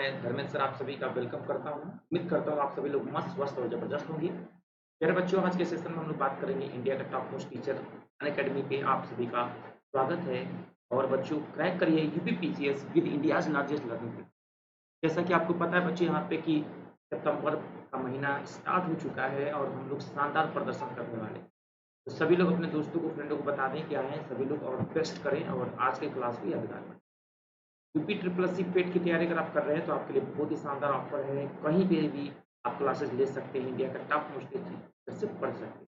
मैं धर्मेंद्र सर आप सभी का वेलकम करता हूँ। उम्मीद करता हूँ आप सभी लोग मस्त, स्वस्थ और ज़बरदस्त होंगे। प्यारे बच्चों, आज के सेशन में हम लोग बात करेंगे इंडिया का टॉप मोस्ट टीचर अनअकैडमी पे आप सभी का स्वागत है। और बच्चों, क्रैक करिए UPPCS with India's largest learning platform. जैसा कि आपको पता है बच्चों यहाँ पे कि सितंबर का महीना स्टार्ट हो चुका है और हम लोग शानदार प्रदर्शन करने वाले हैं। तो सभी लोग अपने दोस्तों को, फ्रेंडों को बता दें कि आएँ सभी लोग और बेस्ट करें और आज के क्लास को यादगार बनाएँ। यूपी ट्रिपल एससी पेट की तैयारी अगर आप कर रहे हैं तो आपके लिए बहुत ही शानदार ऑफर है। कहीं पे भी आप क्लासेस ले सकते हैं, इंडिया का टॉप मोस्ट टीचर से पढ़ सकते हैं।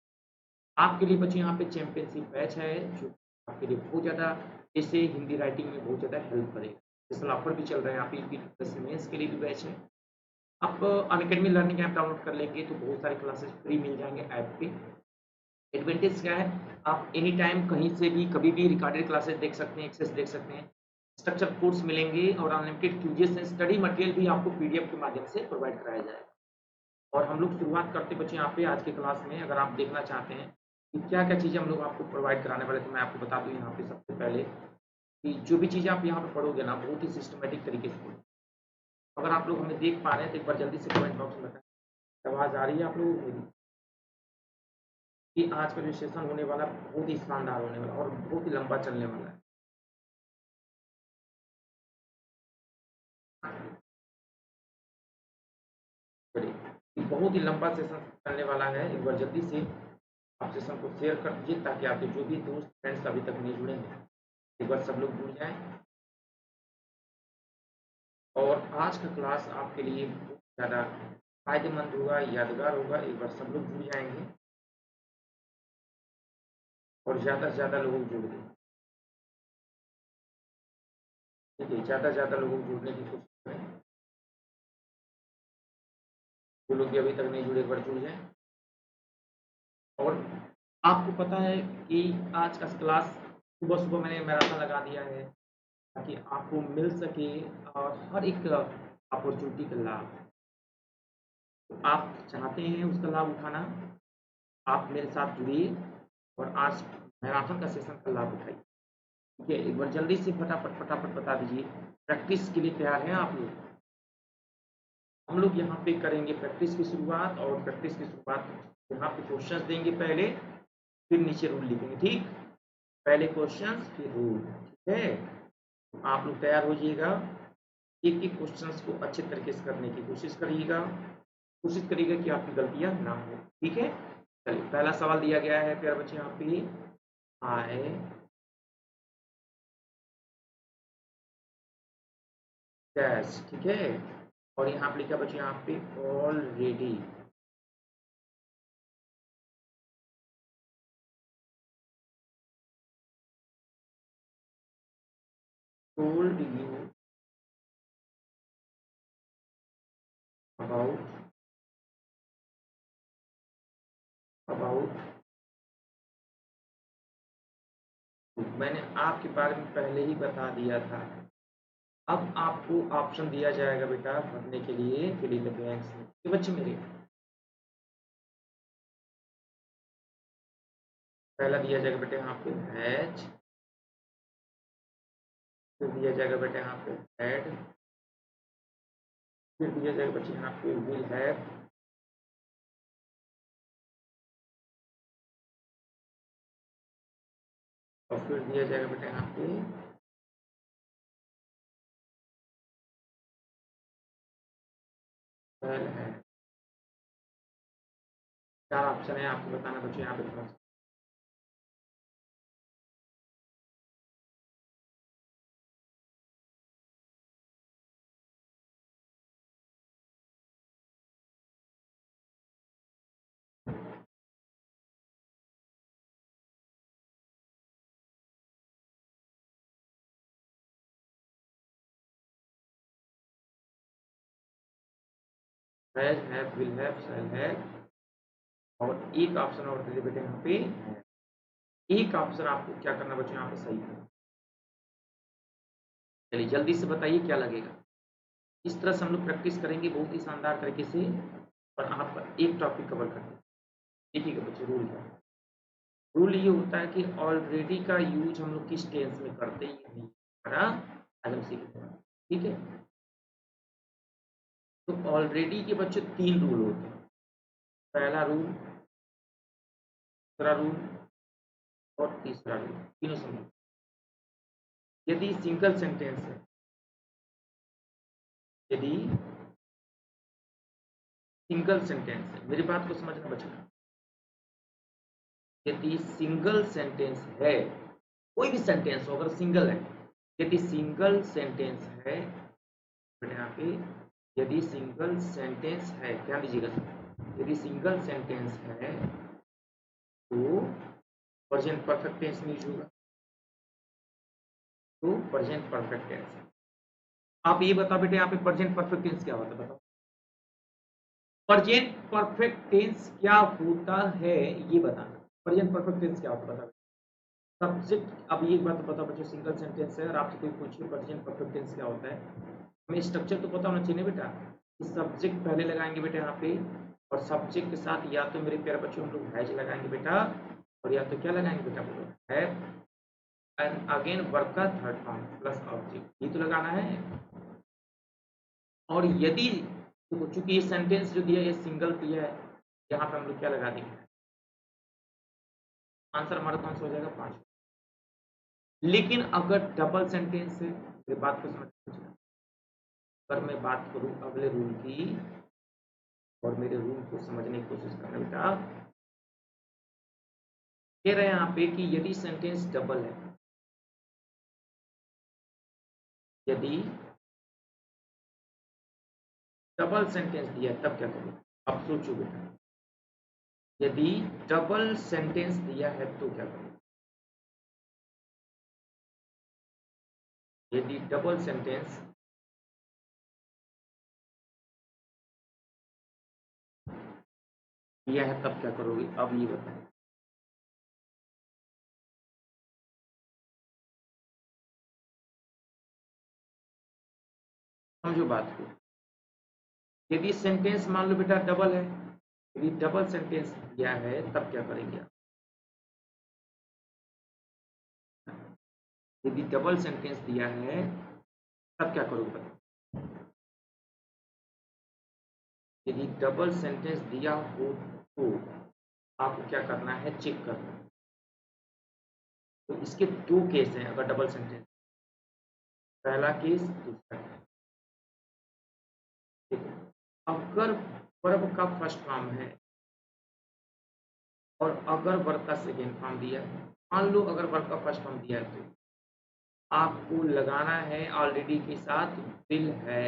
आपके लिए बच्चे यहाँ पे चैंपियनशिप बैच है जो आपके लिए बहुत ज़्यादा जैसे हिंदी राइटिंग में बहुत ज़्यादा हेल्प करेगा। स्पेशल ऑफर भी चल रहा है, यहाँ पे यूपी ट्रिपल एससी मेंस के लिए भी बैच है। आप अनअकैडमी लर्निंग ऐप डाउनलोड कर लेंगे तो बहुत सारे क्लासेस फ्री मिल जाएंगे ऐप पे। एडवांटेज क्या है, आप एनी टाइम कहीं से भी कभी भी रिकॉर्डेड क्लासेस देख सकते हैं, एक्सेस देख सकते हैं। स्ट्रक्चर कोर्स मिलेंगे और unlimited quizzes and study material भी आपको पीडीएफ के माध्यम से प्रोवाइड कराया जाएगा। और हम लोग शुरुआत करते बच्चे यहाँ पे आज के क्लास में। अगर आप देखना चाहते हैं कि क्या-क्या चीज़ें हम लोग आपको प्रोवाइड कराने वाले, तो मैं आपको बता दूँ यहाँ पे सबसे पहले कि जो भी चीज़ें आप यहाँ पे पढ़ोगे ना, बहुत ही सिस्टमैटिक तरीके से पढ़ो। अगर आप लोग हमें देख पा रहे हैं तो एक बार जल्दी से कमेंट बॉक्स में बताएँ। आवाज़ आ रही है आप लोगों को मेरी? कि आज का जो सेशन होने वाला है बहुत ही शानदार होने वाला है और बहुत ही लंबा चलने वाला है। चलिए, ये बहुत ही लंबा सेशन चलने वाला है। एक बार जल्दी से आप सेशन को शेयर कर दीजिए ताकि आपके जो भी दोस्त फ्रेंड्स अभी तक नहीं जुड़े हैं, एक बार सब लोग जुड़ जाएँ। और आज का क्लास आपके लिए बहुत ज़्यादा फ़ायदेमंद होगा, यादगार होगा। एक बार सब लोग जुड़ जाएँगे और ज़्यादा से ज़्यादा लोगों को जोड़ दें। ठीक है, ज़्यादा से ज़्यादा लोगों को जुड़ने की कोशिश करें। जो लोग भी अभी तक नहीं जुड़े, एक बार जुड़ जाएँ। और आपको पता है कि आज का क्लास सुबह-सुबह मैंने मैराथन लगा दिया है ताकि आपको मिल सके और हर एक अपॉर्चुनिटी का लाभ। तो आप चाहते हैं उसका लाभ उठाना, आप मेरे साथ जुड़िए और आज मैराथन का सेशन का लाभ उठाइए। ठीक है, एक बार जल्दी से फटाफट बता दीजिए, प्रैक्टिस के लिए तैयार हैं आप लोग? हम लोग यहाँ पे करेंगे प्रैक्टिस की शुरुआत और प्रैक्टिस की शुरुआत यहाँ पे क्वेश्चंस देंगे पहले, फिर नीचे रूल लिखेंगे, ठीक? पहले क्वेश्चंस फिर रूल, ठीक है? तो आप लोग तैयार हो जाइएगा। एक-एक क्वेश्चंस को अच्छे तरीके से करने की कोशिश करिएगा कि आपकी गलतियाँ ना हो, ठीक है? चलिए, पहला सवाल दिया गया है प्यारे बच्चे यहाँ पे, आई डैश, ठीक है? और यहाँ पे लिखा बच्चे यहाँ पे already told you about about मैंने आपके बारे में पहले ही बता दिया था। अब आपको ऑप्शन दिया जाएगा बेटा भरने के लिए, फिल इन द ब्लैंक्स में। ये बच्चे मेरे, पहला दिया जाएगा बेटा यहाँ पे हैज, फिर दिया जाएगा बेटा यहाँ पे हैड, फिर दिया जाएगा बच्चे यहाँ पे विल हैव, और फिर दिया जाएगा बेटा यहाँ पे वेल है। 4 ऑप्शन है, आपको बताना बच्चे यहाँ पे कौन सा। Has, have, will have, shall have, और एक ऑप्शन और दे बेटे यहाँ पे है। एक ऑप्शन आपको क्या करना बच्चे यहाँ पे सही करना। चलिए जल्दी से बताइए क्या लगेगा। इस तरह से हम लोग प्रैक्टिस करेंगे बहुत ही शानदार तरीके से और आपका एक टॉपिक कवर करेंगे। देखिएगा बच्चे रूल का, रूल ये होता है कि ऑलरेडी का यूज हम लोग किस टेंस में करते ही नहीं, हमारा आज हम सीखेंगे, ठीक है? तो ऑलरेडी के बच्चे 3 रूल होते हैं। पहला रूल, दूसरा रूल और तीसरा रूल, तीनों समझ। यदि सिंगल सेंटेंस है, यदि सिंगल सेंटेंस है, मेरी बात को समझना बच्चों, यदि सिंगल सेंटेंस है, कोई भी सेंटेंस हो अगर सिंगल है, यदि सिंगल सेंटेंस है, यहाँ पे यदि सिंगल सेंटेंस है, ध्यान दीजिएगा, यदि सिंगल सेंटेंस है तो प्रेजेंट परफेक्ट टेंस में यूज होगा। तो प्रेजेंट परफेक्ट टेंस, आप ये बताओ बेटे यहाँ पे प्रेजेंट परफेक्ट टेंस क्या होता है, बताओ प्रेजेंट परफेक्ट टेंस क्या होता है, ये बताना। प्रेजेंट परफेक्ट टेंस क्या होता है बताओ। सब्जेक्ट, अब ये बात बताओ बच्चों, सिंगल सेंटेंस है और आपसे कोई पूछे प्रेजेंट परफेक्ट टेंस क्या होता है, हमें स्ट्रक्चर तो पता होना चाहिए बेटा। सब्जेक्ट पहले लगाएंगे बेटा यहाँ पे, और सब्जेक्ट के साथ या तो मेरे प्यारे बच्चों हम लोग हैज लगाएंगे बेटा, और या तो क्या लगाएंगे बेटा, बोलो हैव, एंड अगेन वर्ब का थर्ड फॉर्म प्लस ऑब्जेक्ट, ये तो लगाना है। और यदि तो चूंकि ये सेंटेंस जो दिया है सिंगल दिया है, यहाँ पे हम लोग क्या लगा देंगे, आंसर हमारा कौन सा हो जाएगा, 5। लेकिन अगर डबल सेंटेंस है, मेरी बात को समझ, अगर मैं बात करूं अगले रूल की, और मेरे रूल को समझने की कोशिश करना बेटा, कह रहे हैं यहाँ पे कि यदि सेंटेंस डबल है, यदि डबल सेंटेंस दिया है तब क्या करोगे, अब सोचो बेटा, यदि डबल सेंटेंस दिया है तो क्या करोगे, यदि डबल सेंटेंस दिया है तब क्या करोगे, अब ये बताओ। समझो बात को, यदि सेंटेंस मान लो बेटा डबल है, यदि डबल सेंटेंस दिया है तब क्या करेंगे आप, यदि डबल सेंटेंस दिया है तब क्या करोगे बताओ। यदि डबल सेंटेंस दिया हो तो आपको क्या करना है, चेक करना है। तो इसके 2 केस हैं अगर डबल सेंटेंस, पहला केस, दूसरा केस। देखो, अगर वर्ब का फर्स्ट फॉर्म है और अगर वर्ब का सेकेंड फॉर्म दिया है, मान लो अगर वर्ब का फर्स्ट फॉर्म दिया है तो आपको लगाना है ऑलरेडी के साथ विल है,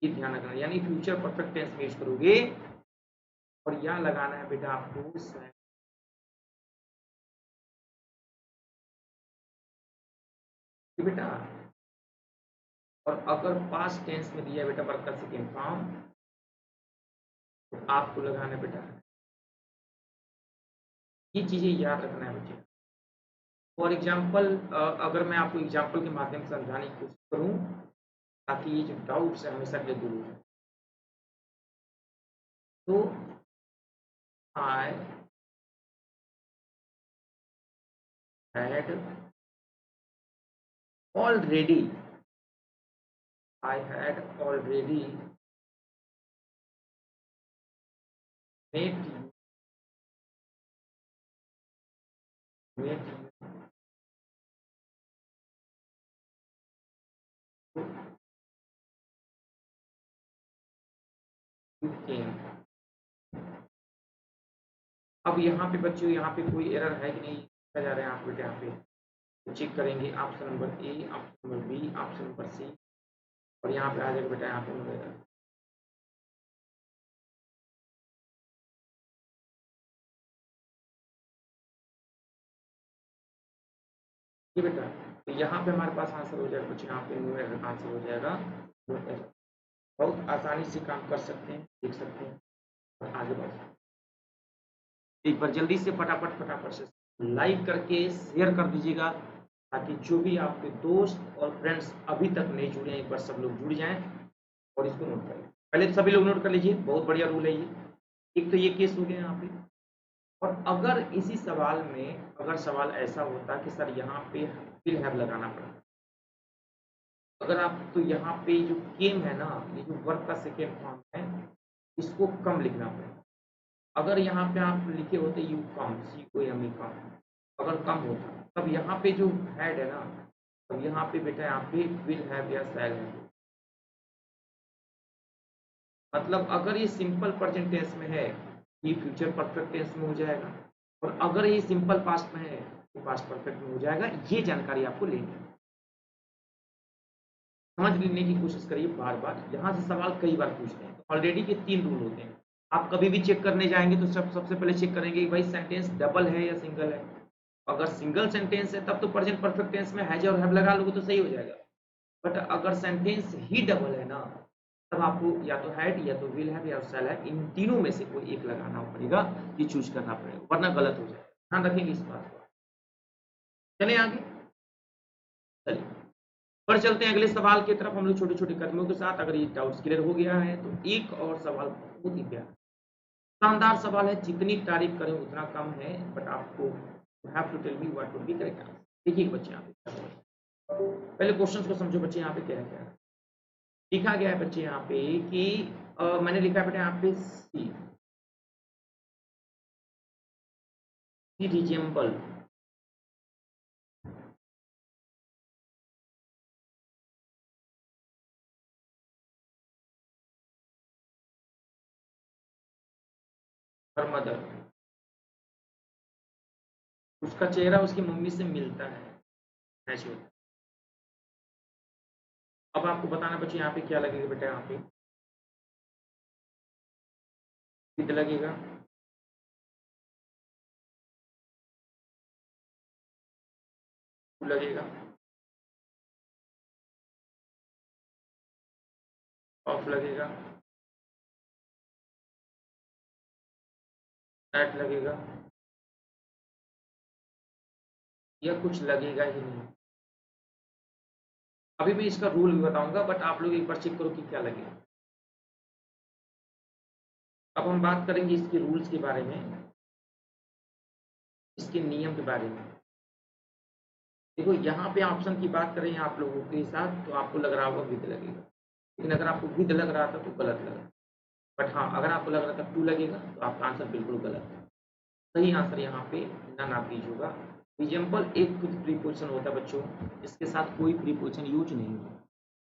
ये ध्यान रखना, यानी फ्यूचर परफेक्ट टेंस में यूज करोगे, और यहाँ लगाना है बेटा आपको बेटा, और अगर पास्ट टेंस में दिया बेटा वर्ब का सेकेंड फॉर्म, तो आपको लगाना है बेटा, ये चीजें याद रखना है बच्चे। फॉर एग्जाम्पल, अगर मैं आपको एग्जाम्पल के माध्यम से समझाने की कोशिश करूं ताकि ये जो डाउट्स है हमेशा के लिए दूर हो जाए, तो I had already, I had already met you came। अब यहाँ पे बच्चों, यहाँ पे कोई एरर है कि नहीं लिखा जा रहा है, आप बेटे यहाँ पे तो चेक करेंगे, option number A, option number B, option number C, और यहाँ पे आ जाएगा बेटा यहाँ पे एरर। ये बेटा, तो यहाँ पे हमारे पास आंसर हो जाएगा बच्चों, यहाँ पे नो एरर आंसर हो जाएगा, नो एरर। बहुत आसानी से काम कर सकते हैं, देख सकते हैं और आगे बढ़ सकते हैं। एक बार जल्दी से फटाफट फटाफट से लाइक करके शेयर कर दीजिएगा, ताकि जो भी आपके दोस्त और फ्रेंड्स अभी तक नहीं जुड़े हैं, एक बार सब लोग जुड़ जाएं और इसको नोट कर लें। पहले तो सभी लोग नोट कर लीजिए, बहुत बढ़िया रूल है ये। एक तो ये केस हो गया यहाँ पे, और अगर इसी सवाल में अगर सवाल ऐसा होता कि सर यहाँ पे विल हैव लगाना पड़ा, अगर आप तो यहाँ पे जो केम है ना, ये जो वर्ब का सेकेंड फॉर्म है, इसको कम लिखना पड़ेगा। अगर यहाँ पे आप लिखे होते you come, C O M E कम, अगर कम होता तब यहाँ पे जो हैड है ना, तब यहाँ पे बेटा यहाँ पे विल हैव या शैल है। मतलब अगर ये सिंपल प्रेजेंट टेंस में है, ये फ्यूचर परफेक्ट टेंस में हो जाएगा, और अगर ये सिंपल पास्ट में है तो पास्ट परफेक्ट में हो जाएगा। ये जानकारी आपको लेनी है, समझ लेने की कोशिश करिए बार बार। यहाँ से सवाल कई बार पूछते हैं। ऑलरेडी के 3 रूल होते हैं। आप कभी भी चेक करने जाएंगे तो सबसे पहले चेक करेंगे कि भाई सेंटेंस डबल है या सिंगल है। अगर सिंगल सेंटेंस है तब तो प्रेजेंट परफेक्ट टेंस में हैज और हैव लगा लोगे तो सही हो जाएगा। बट अगर सेंटेंस ही डबल है ना, तब आपको या तो हैड या तो विल हैव या शैल हैव, इन तीनों में से कोई एक लगाना पड़ेगा, ये चूज करना पड़ेगा, वरना गलत हो जाएगा। ध्यान रखेंगे इस बात को। चले आगे, चलिए पर चलते हैं अगले सवाल की तरफ हम लोग छोटे छोटे कदमों के साथ। अगर ये डाउट्स क्लियर हो गया है तो एक और सवाल बहुत ही प्यारा शानदार सवाल है, जितनी तारीफ करें उतना कम है, बट आपको have to tell me what would be correct answer. देखिए बच्चे यहाँ पे पहले क्वेश्चन को समझो बच्चे। यहाँ पे क्या है, लिखा गया है बच्चे यहाँ पे कि मैंने लिखा है बेटा यहाँ पे सी रिजेम्बल हर मदर, उसका चेहरा उसकी मम्मी से मिलता है, ऐसे होता है। अब आपको बताना बच्चे यहाँ पे क्या लगेगा बेटा, यहाँ पे कितना लगेगा, लगेगा, ऑफ लगेगा, एट लगेगा, या कुछ लगेगा ही नहीं। अभी मैं इसका रूल भी बताऊंगा, बट आप लोग एक बार चेक करो कि क्या लगेगा। अब हम बात करेंगे इसके रूल्स के बारे में, इसके नियम के बारे में। देखो यहाँ पे ऑप्शन की बात करें आप लोगों के साथ तो आपको लग रहा होगा विद लगेगा, लेकिन अगर आपको विद लग रहा था तो गलत लगा। बट हाँ, अगर आपको लग रहा था टू लगेगा तो आपका आंसर बिल्कुल गलत है। सही आंसर यहाँ पे नन ऑफ दीज होगा। एग्जाम्पल एक खुद प्रीपोजिशन होता है बच्चों, इसके साथ कोई प्रीपोजिशन यूज नहीं होता।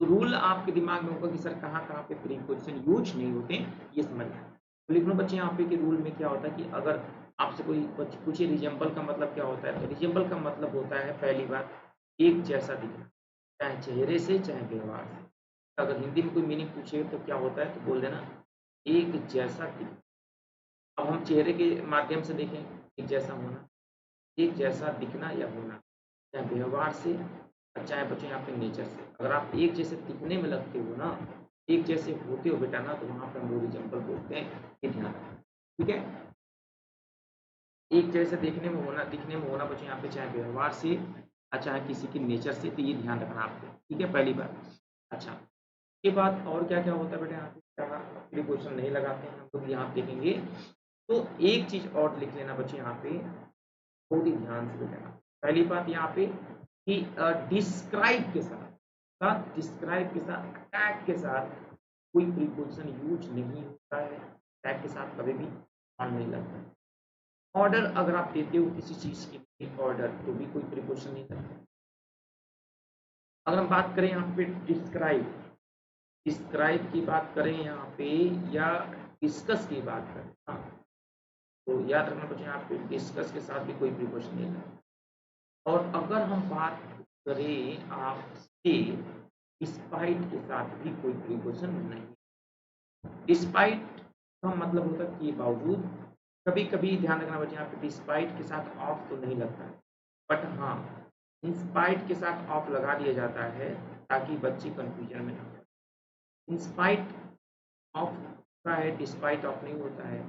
तो रूल आपके दिमाग में होगा कि सर कहाँ कहाँ पे प्रीपोजिशन यूज नहीं होते, ये समझना है। तो लिख लो बच्चे यहाँ पे कि रूल में क्या होता है कि अगर आपसे कोई पूछे रिजेम्बल का मतलब क्या होता है, तो रिजेम्बल का मतलब होता है पहली बात एक जैसा दिखना, चाहे चेहरे से चाहे व्यवहार से। अगर हिंदी में कोई मीनिंग पूछे तो क्या होता है तो बोल देना एक जैसा दिखना। अब हम चेहरे के माध्यम से देखें, एक जैसा होना, एक जैसा दिखना या होना, चाहे व्यवहार से और चाहे बच्चों यहाँ पे नेचर से। अगर आप एक जैसे दिखने में लगते हो ना, एक जैसे होते हो बेटा ना, तो वहाँ पे हम लोग एग्जाम्पल बोलते हैं, ये ध्यान रखना। ठीक है, एक जैसे देखने में होना, दिखने में होना बच्चों यहाँ पे, चाहे व्यवहार से और चाहे किसी की नेचर से, तो ये ध्यान रखना आपको। ठीक है, पहली बात। अच्छा, के बाद और क्या क्या होता है बेटा यहाँ पे, क्या प्रीपोजिशन नहीं लगाते हैं हम लोग, यहाँ देखेंगे तो एक चीज और लिख लेना बच्चे यहाँ पे, बहुत ही ध्यान से बेटा। पहली बात यहाँ पे कि डिस्क्राइब के साथ डिस्क्राइब के साथ अटैक के साथ कोई प्रीपोजिशन यूज नहीं होता है। अटैक के साथ कभी भी ऑन नहीं लगता है। ऑर्डर अगर आप देते हो किसी चीज के लिए ऑर्डर, तो भी कोई प्रीपोजिशन नहीं लगता। अगर हम बात करें यहाँ पे डिस्क्राइब, डिस्क्राइब की बात करें यहाँ पे या डिस्कस की बात करें, हाँ, तो याद रखना बच्चे यहाँ पे डिस्कस के साथ भी कोई प्रीपोजिशन नहीं लगता। और अगर हम बात करें आपसे डिस्पाइट के साथ भी कोई प्रीपोजिशन नहीं। डिस्पाइट का मतलब होता है कि बावजूद। कभी कभी ध्यान रखना बच्चे यहाँ पे डिस्पाइट के साथ ऑफ तो नहीं लगता है, बट हाँ इंस्पाइट के साथ ऑफ लगा दिया जाता है ताकि बच्चे कंफ्यूजन में ना हो। इंस्पाइट ऑफ का है, डिस्पाइट ऑफ नहीं होता है।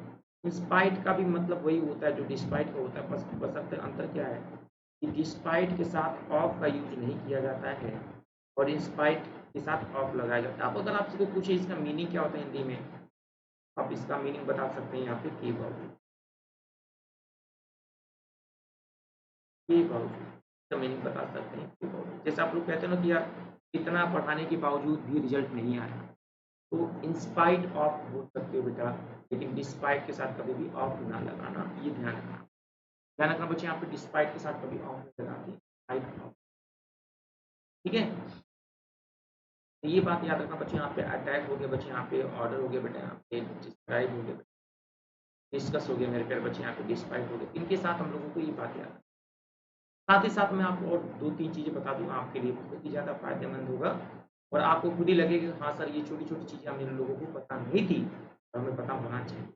इंस्पाइट का भी मतलब वही होता है जो डिस्पाइट का होता है, बस बशर्ते अंतर क्या है कि डिस्पाइट के साथ ऑफ का यूज नहीं किया जाता है और इंस्पाइट के साथ ऑफ लगाया जाता है। अब अगर आपसे कोई पूछे इसका मीनिंग क्या होता है हिंदी में, आप इसका मीनिंग बता सकते हैं यहाँ पे के बावजूद, के बावजूद इसका मीनिंग बता सकते हैं के बावजूद। जैसे आप लोग कहते हैं ना कि यार इतना पढ़ाने के बावजूद भी रिजल्ट नहीं आया, तो इंस्पाइट ऑफ बोल सकते हो बेटा, लेकिन डिस्पाइट के साथ कभी भी ऑफ ना लगाना, ये ध्यान रखना बच्चे, यहाँ पे डिस्पाइट के साथ कभी ऑफ नहीं लगाती, ठीक है। तो ये बात याद रखना बच्चे, यहाँ पे अटैक हो गया बच्चे, यहाँ पे ऑर्डर हो गया बेटा, यहाँ पे डिस्क्राइब हो गया, डिस्कस हो गया मेरे प्यारे बच्चे, यहाँ पे डिस्क्राइब हो गया। इनके साथ हम लोगों को ये बात याद, साथ ही साथ मैं आपको और 2-3 चीज़ें बता दूँ, आपके लिए बहुत ही ज़्यादा फायदेमंद होगा और आपको खुद ही लगेगा हाँ सर, ये छोटी-छोटी चीज़ें हम लोगों को पता नहीं थी और हमें पता होना चाहिए।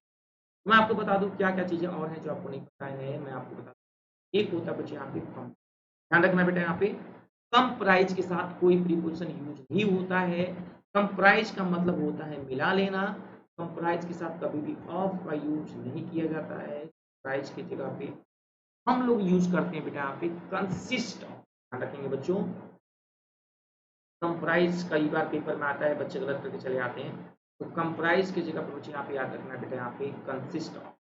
मैं आपको बता दूँ क्या-क्या चीज़ें और हैं जो आपको नहीं पता है, मैं आपको बता दूँ। एक होता है बच्चे यहाँ पे कम, ध्यान रखना बेटा, यहाँ पे कम प्राइस के साथ कोई प्रीपोजिशन यूज नहीं होता है। कम प्राइस का मतलब होता है मिला लेना, कम प्राइस के साथ कभी भी ऑफ का यूज नहीं किया जाता है। प्राइस की जगह पे हम लोग यूज करते हैं बेटा यहाँ पे कंसिस्ट ऑफ, ध्यान रखेंगे बच्चों। कंप्राइज कई बार पेपर में आता है, बच्चे गलत करके चले आते हैं, तो कंप्राइज की जगह पर बच्चे यहाँ पे याद रखना है बेटा, यहाँ पे कंसिस्ट ऑफ,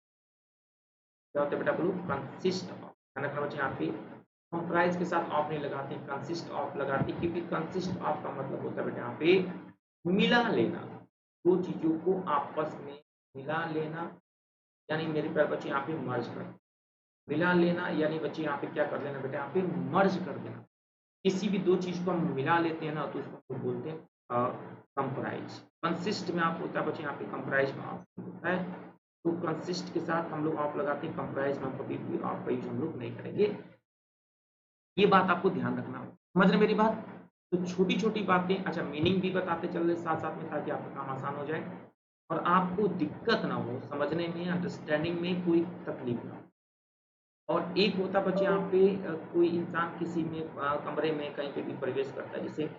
क्या होता है बेटा बोलो, कंसिस्ट ऑफ, ध्यान रखना बच्चे, यहाँ पे कंप्राइज के साथ ऑफ नहीं लगाते, कंसिस्ट ऑफ लगाते, क्योंकि कंसिस्ट ऑफ का मतलब होता है बेटा यहाँ पे मिला लेना, दो चीजों को आपस में मिला लेना, यानी मेरे प्यारे बच्चे यहाँ पे मर्ज कर, मिला लेना यानी बच्चे यहाँ पे क्या कर लेना बेटा, यहाँ पे मर्ज कर देना। किसी भी दो चीज को हम मिला लेते हैं ना, तो उसको हम बोलते हैं कंप्राइज। कंसिस्ट में आप होता है बच्चे, यहाँ पे कंप्राइज में ऑफ होता है, तो कंसिस्ट के साथ हम लोग ऑफ लगाते हैं, कंप्राइज में हम कभी भी ऑफ का यूज हम लोग नहीं करेंगे। ये बात आपको ध्यान रखना हो, समझ रहे मेरी बात। तो छोटी छोटी बातें, अच्छा मीनिंग भी बताते चल रहे साथ साथ में, ताकि आपका काम आसान हो जाए और आपको दिक्कत ना हो समझने में, अंडरस्टैंडिंग में कोई तकलीफ ना हो। और एक होता बच्चे यहाँ पे कोई इंसान किसी में कमरे में कहीं पे भी प्रवेश करता है, जैसे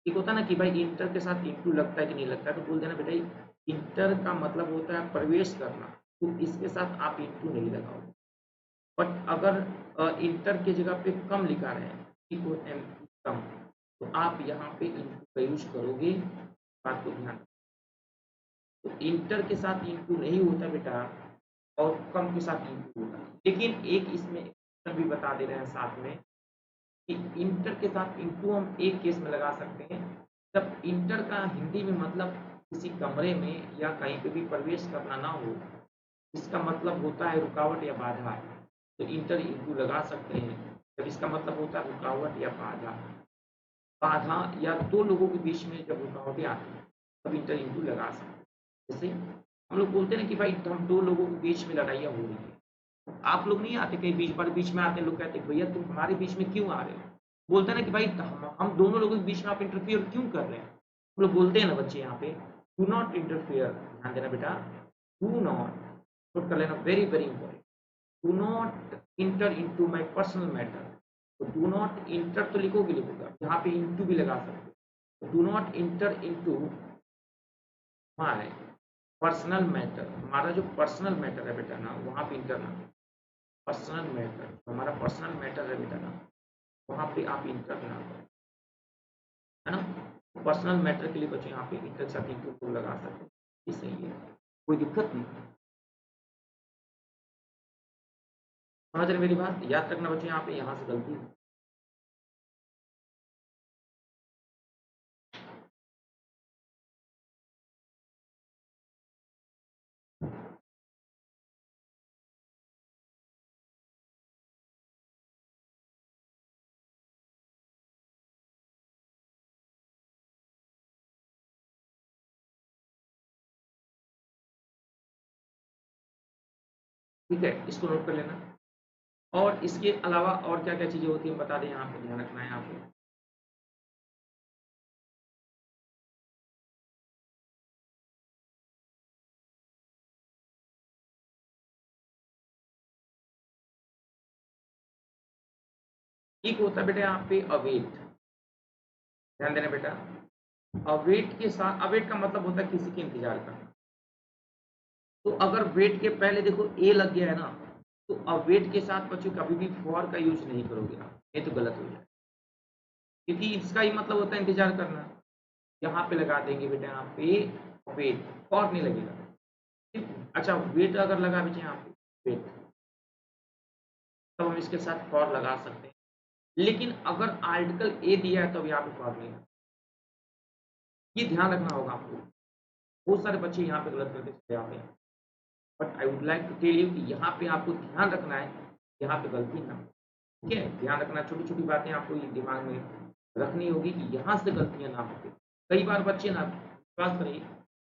एक होता है ना कि भाई इंटर के साथ इंटू लगता है कि नहीं लगता है, तो बोल देना बेटा इंटर का मतलब होता है प्रवेश करना, तो इसके साथ आप इंटू नहीं लगाओ। बट अगर इंटर की जगह पे कम लिखा रहे हैं, कम, तो आप यहाँ पे इंटू का यूज करोगे, बात को ध्यान। तो इंटर के साथ इंटू नहीं होता बेटा, और कम के साथ इंटू होता है, लेकिन एक इसमें भी बता दे रहे हैं साथ में कि इंटर के साथ इंटू हम एक केस में लगा सकते हैं, जब इंटर का हिंदी में मतलब किसी कमरे में या कहीं पे भी प्रवेश करना ना हो, इसका मतलब होता है रुकावट या बाधा, तो इंटर इंटू लगा सकते हैं। जब इसका मतलब होता है रुकावट या बाधा, बाधा या दो लोगों के बीच में जब रुकावटें आती हैं, तब इंटर इंटू लगा सकते हैं। जैसे हम लोग बोलते हैं ना कि भाई हम दो लोगों के बीच में लड़ाइयाँ हो रही है, आप लोग नहीं आते कहीं बीच में आते हैं, लोग कहते हैं भैया तुम हमारे बीच में क्यों आ रहे हो, बोलते हैं ना कि भाई हम दोनों लोगों के बीच में आप इंटरफियर क्यों कर रहे हैं, हम लोग बोलते हैं ना बच्चे यहाँ पे डू नॉट इंटरफियर, ध्यान देना बेटा, डू नॉट, नोट कर लेना, very very important, do not inter into my personal matter. तो डू नॉट इंटर तो लिखोगे यहाँ पे इंटू भी लगा सकते हो, do not inter into my personal matter, हमारा जो पर्सनल मैटर है बेटा ना, वहाँ पे इंटर ना, पर्सनल मैटर, हमारा पर्सनल मैटर है बेटा ना, वहाँ पे आप इंटर ना करो, है ना। पर्सनल मैटर के लिए बच्चे यहाँ पे इंटर साथ इंटू लगा सकते हैं, ये सही है, कोई दिक्कत नहीं। समझ रहे मेरी बात, याद रखना बच्चे, यहाँ पे यहाँ से गलती है। ठीक है, इसको नोट कर लेना। और इसके अलावा और क्या क्या चीजें होती है बता दें, यहाँ पे ध्यान रखना है यहाँ पे। एक होता है बेटा यहाँ पे अवेट, ध्यान देना बेटा, अवेट के साथ, अवेट का मतलब होता है किसी के इंतजार करना, तो अगर वेट के पहले देखो ए लग गया है ना, तो अवेट के साथ बच्चों कभी भी फॉर का यूज नहीं करोगे आप, ये तो गलत हो जाए, क्योंकि इसका ही मतलब होता है इंतजार करना। यहाँ पे लगा देंगे बेटा, यहाँ पे वेट, फॉर नहीं लगेगा, ठीक है? अच्छा वेट अगर लगा बेटा यहाँ पे वेट, तब हम इसके साथ फॉर लगा सकते हैं, लेकिन अगर आर्टिकल ए दिया है तब यहाँ पे फॉर नहीं, ये ध्यान रखना होगा आपको। बहुत सारे बच्चे यहाँ पे गलत करके चले जाते हैं, but I would like to tell you कि यहाँ पे आपको ध्यान रखना है, यहाँ पे गलती ना हो, ठीक है? ध्यान रखना, छोटी-छोटी बातें आपको ये दिमाग में रखनी होगी कि यहाँ से गलतियाँ ना हो। कई बार बच्चे ना, विश्वास करिए,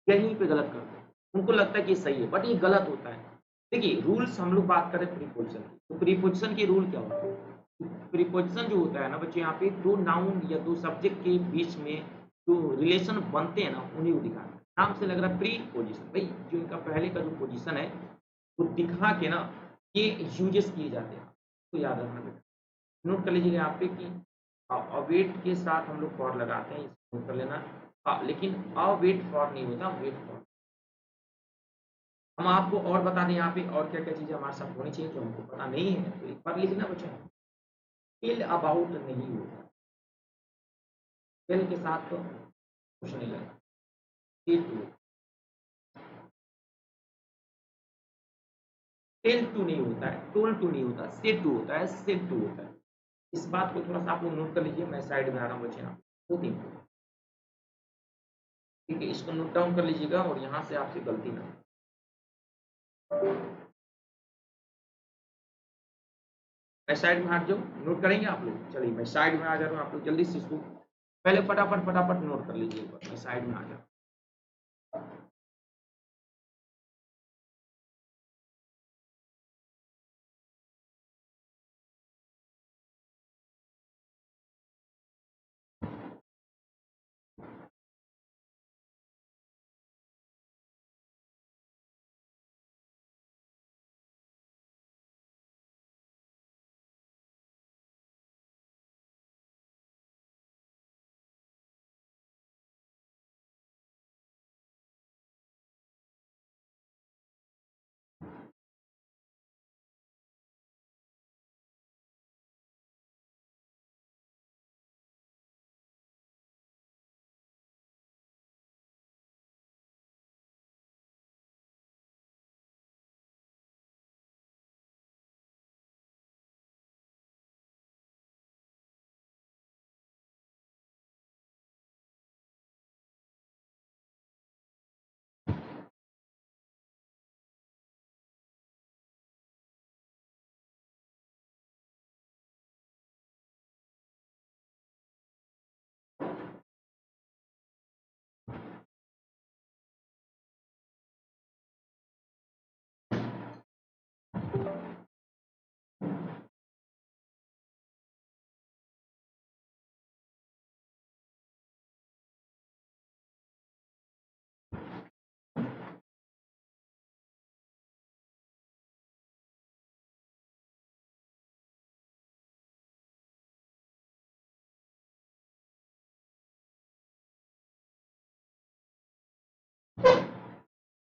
यहीं पे गलत करते हैं। उनको लगता है कि ये सही है, बट ये गलत होता है। देखिए, रूल्स हम लोग बात करें प्रीपोज़िशन की, तो प्रीपोज़िशन के रूल क्या होते हैं? प्रीपोज़िशन जो होता है ना बच्चे, यहाँ पे 2 नाउन या 2 सब्जेक्ट के बीच में जो रिलेशन बनते हैं ना, उन्हीं को दिखाना है। नाम से लग रहा है प्रीपोज़िशन, भई जो इनका पहले का जो पोज़ीशन है, वो दिखा के ना ये यूजेस किए जाते हैं। तो याद रखना बेटा। नोट कर लीजिएगा यहाँ पे कि अवेट के साथ हम लोग फॉर लगाते हैं, इसको नोट कर लेना। लेकिन अवेट फॉर नहीं होता, वेट फॉर। हम आपको और बता दें यहाँ पे और क्या-क्या चीज़ें हमारे साथ होनी चाहिए जो हमको पता नहीं है, तो एक बार लिखना बच्चों। टेल अबाउट नहीं होता, टेल के साथ तो कुछ नहीं लगा। टेल टू नहीं होता है, टोल टू नहीं होता, सेड टू होता है, सेड टू होता है। इस बात को थोड़ा-सा आप लोग नोट कर लीजिए, मैं साइड में आ रहा हूँ बच्चे यहाँ, बहुत इम्पोर्टेंट, ठीक है? इसको नोट डाउन कर लीजिएगा और यहाँ से आपसे गलती ना हो। मैं साइड में हट जाऊँ, नोट करेंगे आप लोग? चलिए मैं साइड में आ जा रहा हूँ, आप लोग जल्दी से इसको पहले फटाफट नोट कर लीजिए एक बार, मैं साइड में आ जा रहा हूँ।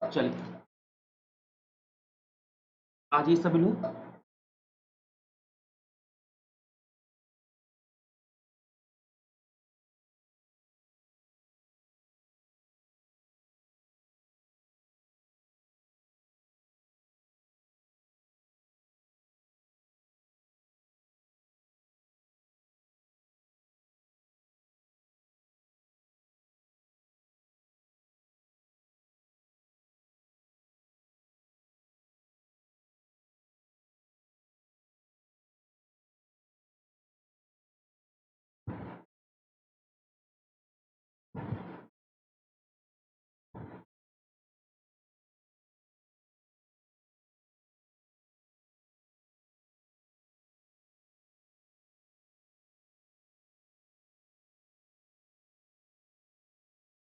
चलिए, आ जाइए सभी लोग।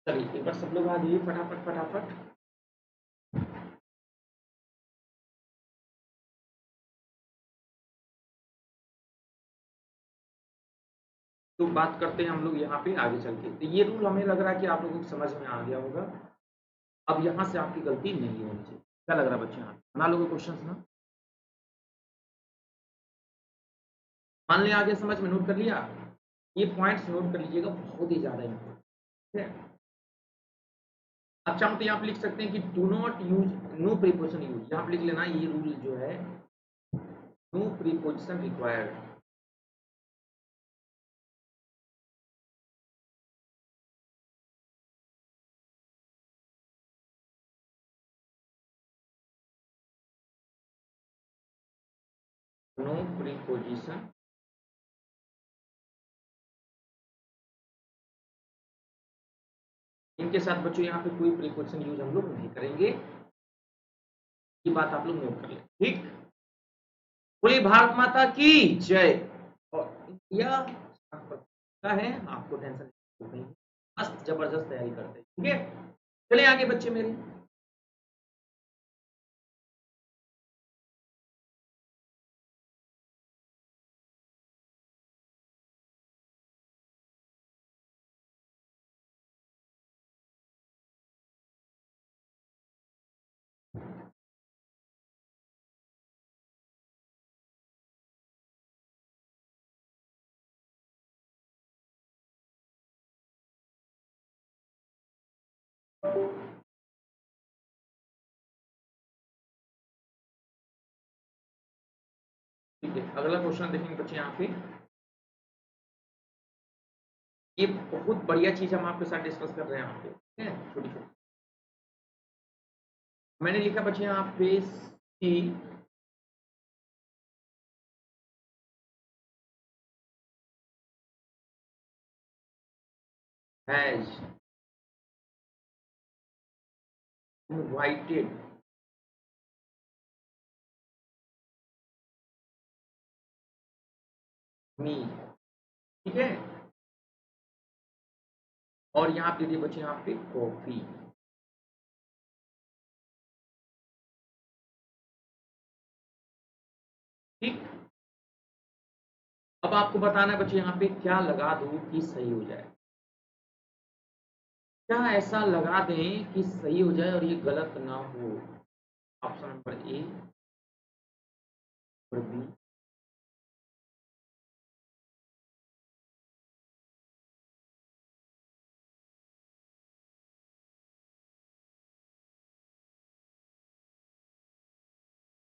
चलिए, एक बार सब लोग आ जाइए फटाफट। तो बात करते हैं हम लोग यहाँ पे आगे चल के। तो ये रूल हमें लग रहा है कि आप लोगों को समझ में आ गया होगा। अब यहाँ से आपकी गलती नहीं होनी चाहिए। क्या लग रहा है बच्चे यहाँ पे? बना लोगे क्वेश्चंस ना? मान लिया, आ गया समझ में, नोट कर लिया? ये पॉइंट्स नोट कर लीजिएगा, बहुत ही ज़्यादा इम्पोर्टेंट, ठीक है? आप चाहो तो यहाँ पे लिख सकते हैं कि do not use, no preposition use, यहाँ पे लिख लेना ये रूल जो है, no preposition required. No preposition इनके साथ बच्चों यहाँ पे कोई प्रीपोजिशन यूज हम लोग नहीं करेंगे, ये बात आप लोग नोट कर लें, ठीक। बोलिए भारत माता की जय। और यह है, आपको टेंशन नहीं, मस्त जबरदस्त तैयारी करते हैं, ठीक है। चलिए आगे बच्चे मेरे, ठीक है। अगला क्वेश्चन देखेंगे बच्चे यहाँ पे, ये बहुत बढ़िया चीज हम आपके साथ डिस्कस कर रहे हैं यहाँ पे, ठीक है। छोटी छोटी मैंने लिखा बच्चे यहाँ पे सी हैज इनवाइटेड मी, ठीक है। और यहाँ पे दीजिए बच्चे यहाँ पे कॉफी, ठीक। अब आपको बताना है बच्चे यहाँ पे क्या लगा दूं कि सही हो जाए, क्या ऐसा लगा दें कि सही हो जाए और ये गलत ना हो। ऑप्शन नंबर ए और बी,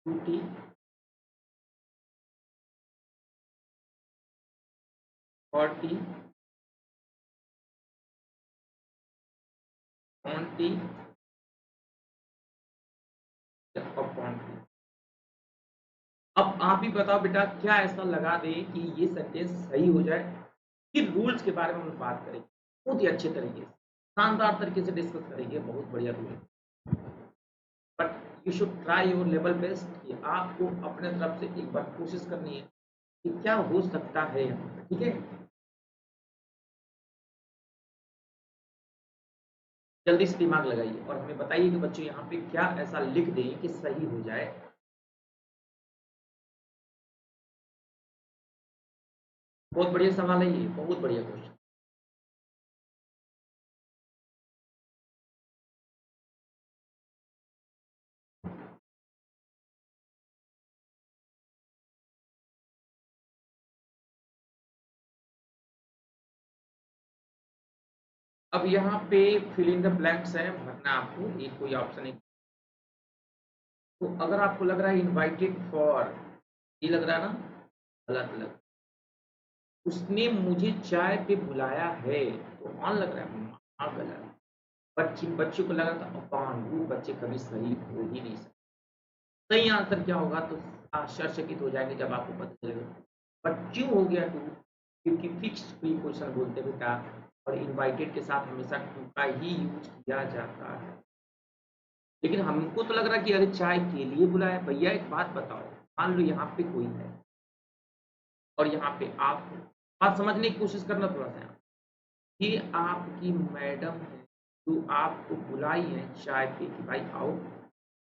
टूटी, फॉर्टी, ऑनटी या अपॉन। अब आप ही बताओ बेटा, क्या ऐसा लगा दे कि ये सेंटेंस सही हो जाए। कि रूल्स के बारे में हम बात करेंगे बहुत ही अच्छे तरीके से, शानदार तरीके से डिस्कस करेंगे, बहुत बढ़िया rule. But you should try your level best, कि आपको अपने तरफ से एक बार कोशिश करनी है कि क्या हो सकता है यहाँ पे, ठीक है। जल्दी से दिमाग लगाइए और हमें बताइए कि बच्चे यहाँ पे क्या ऐसा लिख दें कि सही हो जाए। बहुत बढ़िया सवाल है ये, बहुत बढ़िया क्वेश्चन। अब यहाँ पे फिल इन द ब्लैंक्स है, भरना आपको, एक कोई ऑप्शन है। तो अगर आपको लग रहा है इनवाइटेड फॉर, ये लग रहा है ना, गलत लग, उसने मुझे चाय पे बुलाया है, तो ऑन लग रहा है, हाँ गलत। बट जिन बच्चों को लग रहा था अपॉन, वो बच्चे कभी सही हो ही नहीं सकते। सही आंसर क्या होगा तो आश्चर्यचकित हो जाएंगे जब आपको पता चलेगा। बट क्यों हो गया टू, क्योंकि फिक्स प्रीपोजिशन बोलते बेटा, और इनवाइटेड के साथ हमेशा टू का ही यूज किया जाता है। लेकिन हमको तो लग रहा है कि अरे चाय के लिए बुलाया। भैया एक बात बताओ, मान लो यहाँ पे कोई है और यहाँ पे आप, बात समझने की कोशिश करना थोड़ा सा। ये आपकी मैडम है जो आपको बुलाई है चाय पे कि भाई आओ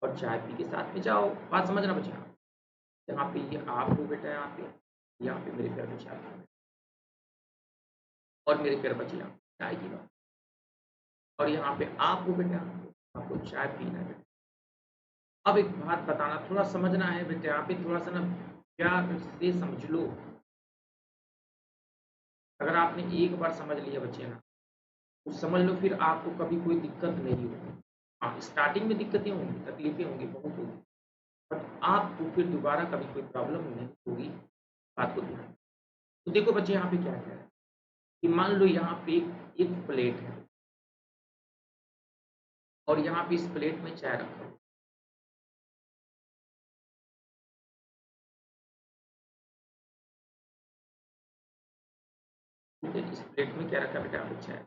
और चाय पी के साथ में जाओ। बात समझना बच्चे, यहाँ पे ये आप हो बेटा, यहाँ पे मेरे प्यार बच्चे आप, और मेरे प्यार बच्चे यहाँ चाय की बात, और यहाँ पे आप हो बेटा, आपको चाय पीना है। अब एक बात बताना, थोड़ा समझना है बेटा, यहाँ पे थोड़ा सा ना प्यार से समझ लो। अगर आपने एक बार समझ लिया बच्चे ना, तो समझ लो फिर आपको कभी कोई दिक्कत नहीं होगी। हाँ स्टार्टिंग में दिक्कतें होंगी, तकलीफें होंगी, बहुत होगी, बट आपको फिर दोबारा कभी कोई प्रॉब्लम नहीं होगी। बात को ध्यान, तो देखो बच्चे यहाँ पे क्या कह रहा है कि मान लो यहाँ पे एक प्लेट है और यहाँ पे इस प्लेट में चाय रखा हो। इस प्लेट में क्या रखा बेटा? आप चाय।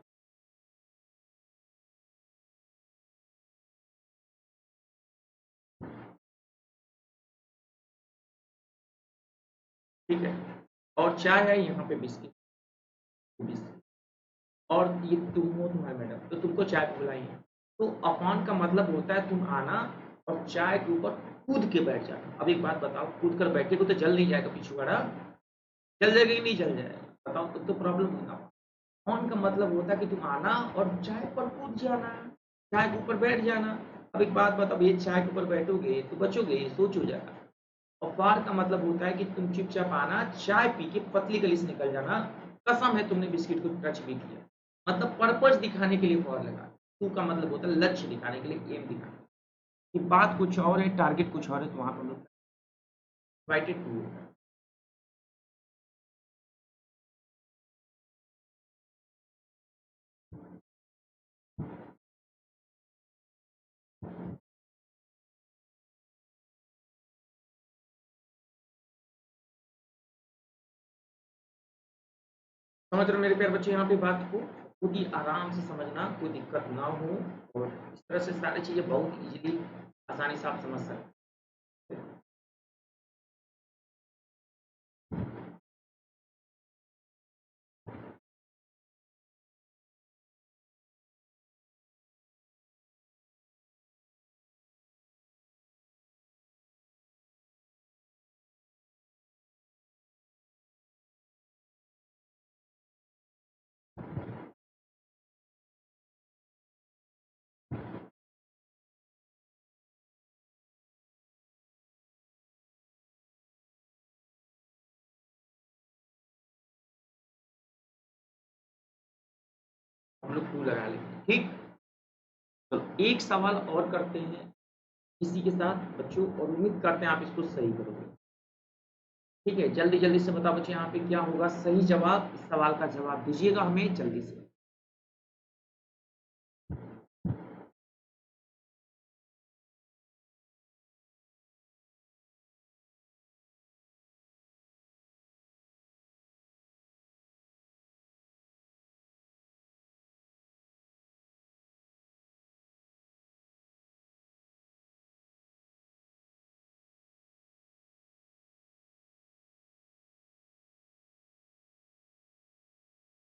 ठीक है, और चाय है, यहाँ पे बिस्किट। बिस्किट और ये तुम हो, तुम्हारे मैडम, तो तुमको चाय पिलाई है। तो अपॉन का मतलब होता है तुम आना और चाय के ऊपर कूद के बैठ जाना। अब एक बात बताओ, कूद कर बैठे तो जल नहीं जाएगा पिछुआड़ा? जल जाएगा कि नहीं जल जाएगा? बताओ, तो प्रॉब्लम होगा। ऑन का मतलब होता है कि तुम आना और चाय पर कूद जाना, चाय के ऊपर बैठ जाना। अब एक बात बताओ, ये चाय के ऊपर बैठोगे तो बचोगे, सोच हो जाएगा। और फार का मतलब होता है कि तुम चुपचाप आना, चाय पी के पतली गली से निकल जाना। कसम है तुमने बिस्किट को टच भी किया, मतलब पर्पस दिखाने के लिए फॉर लगा। टू का मतलब होता है लक्ष्य दिखाने के लिए, एम दिखाने की बात कुछ और है, टारगेट कुछ और है, तो वहां पर हम लोग इन्वाइटेड टू होता है। समझ रहे हो मेरे प्यारे बच्चे यहाँ पे बात को? खुद ही आराम से समझना, कोई दिक्कत ना हो। और इस तरह से सारी चीजें बहुत इजीली, आसानी से आप समझ सकते हैं। हम लोग टू लगा लेंगे, ठीक। तो एक सवाल और करते हैं इसी के साथ बच्चों, और उम्मीद करते हैं आप इसको सही करोगे। ठीक है, जल्दी जल्दी से बताओ बच्चे यहाँ पे क्या होगा सही जवाब, इस सवाल का जवाब दीजिएगा हमें जल्दी से।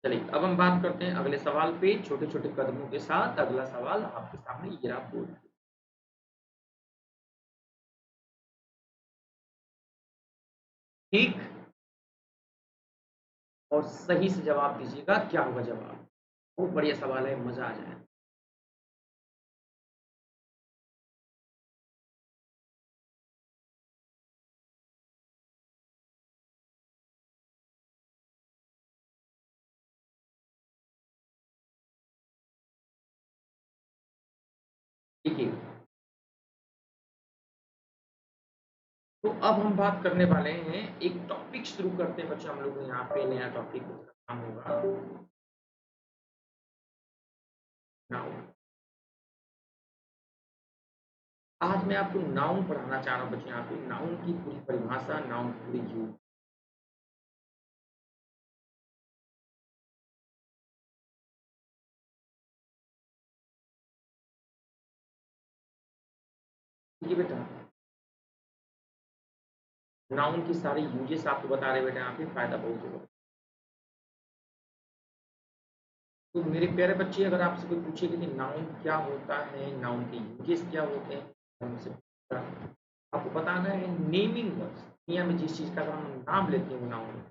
चलिए, अब हम बात करते हैं अगले सवाल पे, छोटे छोटे कदमों के साथ। अगला सवाल आपके सामने ये रहा बोर्ड पे। ठीक, और सही से जवाब दीजिएगा, क्या होगा जवाब। बहुत बढ़िया सवाल है, मजा आ जाए। देखिए, तो अब हम बात करने वाले हैं, एक टॉपिक शुरू करते हैं बच्चों। हम लोग यहाँ पे नया टॉपिक नाम होगा नाउन। आज मैं आपको नाउन पढ़ाना चाह रहा हूँ बच्चों, यहाँ पे नाउन की पूरी परिभाषा, नाउन की पूरी यूज। ठीक है बेटा, नाउन की सारी यूजेस आपको बता रहे बेटा, यहाँ पे फायदा बहुत होगा। तो मेरे प्यारे बच्चे, अगर आपसे कोई पूछेगा कि नाउन क्या होता है, नाउन के यूजेस क्या होते हैं, तो हमसे आपको बताना है नेमिंग वर्ड्स, दुनिया में जिस चीज का अगर हम नाम लेते हैं वो नाउन है।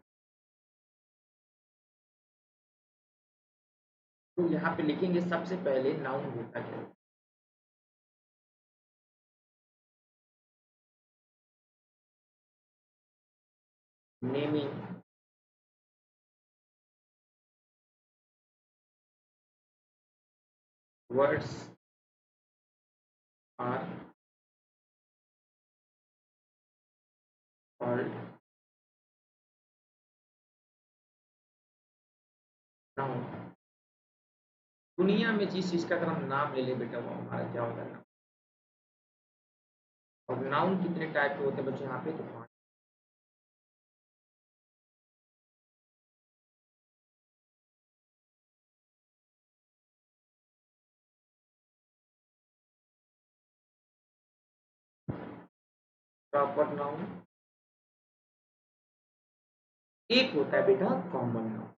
तो यहाँ पे लिखेंगे सबसे पहले नाउन होता क्या है। Naming words are called noun. दुनिया में जिस चीज का अगर हम नाम ले ले बेटा, वो हमारा क्या होता है नाउन। और नाउन कितने टाइप के होते हैं बच्चे यहाँ पे, तो प्रॉपर नाउन, एक होता है बेटा कॉमन नाउन।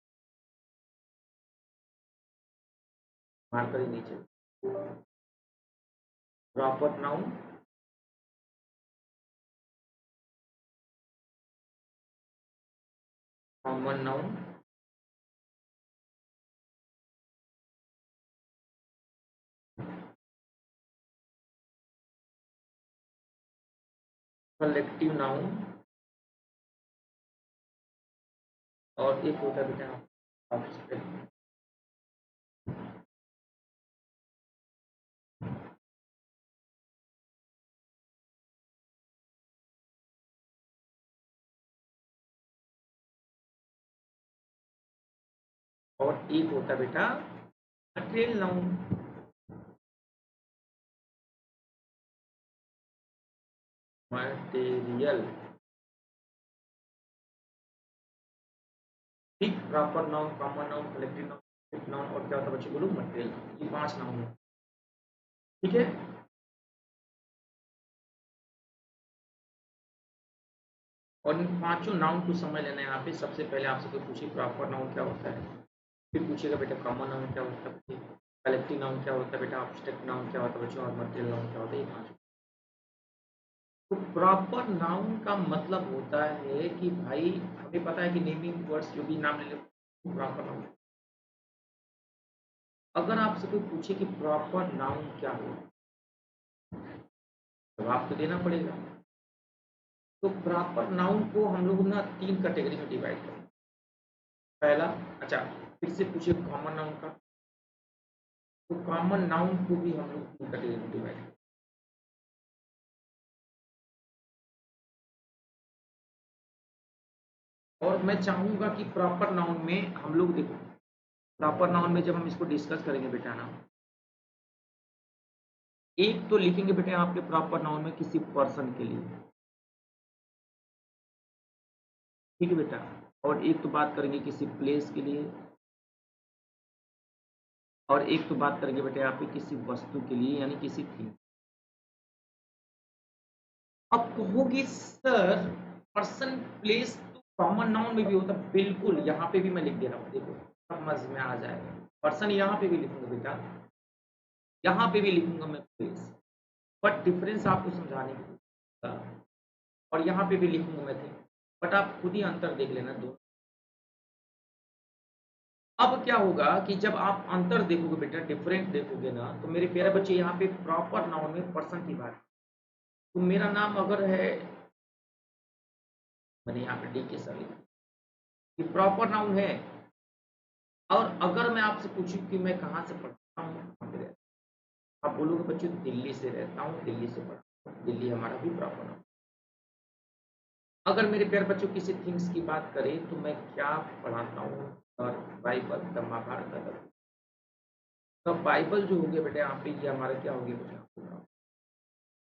मार्कर ही नीचे, proper noun, common noun, collective noun, और एक होता है बेटा ऑब्स्ट्रक्ट। और एक होता है बेटा मटेरियल नाउन। मटेरियल, ठीक, proper noun, common noun, collective noun, noun और क्या होता है बच्चे बोलो मटेरियल, ये 5 नाउन है। ठीक है, और इन पांचों नाउन को समझ लेना है। यहाँ पे सबसे पहले आपसे कोई पूछे प्रॉपर नाउन क्या होता है, फिर पूछेगा बेटा कॉमन नाउन क्या होता है, कलेक्टिव नाउन क्या होता है बेटा, ऑब्स्ट्रैक्ट नाउन क्या होता है बच्चों, और मटेरियल नाउन क्या होता है, ये पांचों। तो प्रॉपर नाउन का मतलब होता है कि भाई हमें पता है कि नेमिंग वर्ड्स जो भी नाम ले लो प्रॉपर नाउन। अगर आपसे कोई पूछे कि प्रॉपर नाउन क्या हो, तो आपको देना पड़ेगा। तो प्रॉपर नाउन को हम लोग ना 3 कैटेगरी में डिवाइड करें। पहला, अच्छा फिर से पूछिए कॉमन नाउन का, तो कॉमन नाउन को भी हम लोग 3 कैटेगरी में डिवाइड करें। और मैं चाहूंगा कि प्रॉपर नाउन में हम लोग देखो, प्रॉपर नाउन में जब हम इसको डिस्कस करेंगे बेटा ना, एक तो लिखेंगे बेटा आपके प्रॉपर नाउन में किसी पर्सन के लिए, ठीक है बेटा, और एक तो बात करेंगे किसी प्लेस के लिए, और एक तो बात करेंगे बेटा यहाँ पे किसी वस्तु के लिए यानी किसी थिंग। अब कहोगे सर पर्सन प्लेस तो कॉमन नाउन में भी होता, बिल्कुल यहाँ पे भी मैं लिख दे रहा हूँ, देखो समझ में आ जाएगा। पर्सन यहाँ पे भी लिखूंगा बेटा, यहाँ पे भी लिखूंगा मैं प्लेस, बट डिफरेंस आपको समझाने की कोशिश, और यहाँ पे भी लिखूंगा मैं थिंग, बट आप खुद ही अंतर देख लेना दो। अब क्या होगा कि जब आप अंतर देखोगे बेटा, डिफरेंट देखोगे ना, तो मेरे प्यारे बच्चे यहाँ पे प्रॉपर नाउन में पर्सन की बात, तो मेरा नाम अगर है, मैंने यहाँ पे डी के सर लिखा, ये प्रॉपर नाउन है। और अगर मैं आपसे पूछूं कि मैं कहाँ से पढ़ता हूँ, कहाँ पे रहता हूँ, आप बोलोगे बच्चों दिल्ली से रहता हूँ, दिल्ली से पढ़ता हूँ, दिल्ली हमारा भी प्रॉपर नाउन। अगर मेरे प्यारे बच्चों किसी थिंग्स की बात करें तो मैं क्या पढ़ाता हूँ, और बाइबल, द महाभारत, तो बाइबल जो हो गया बेटा यहाँ पे, ये हमारा क्या हो गया बेटा।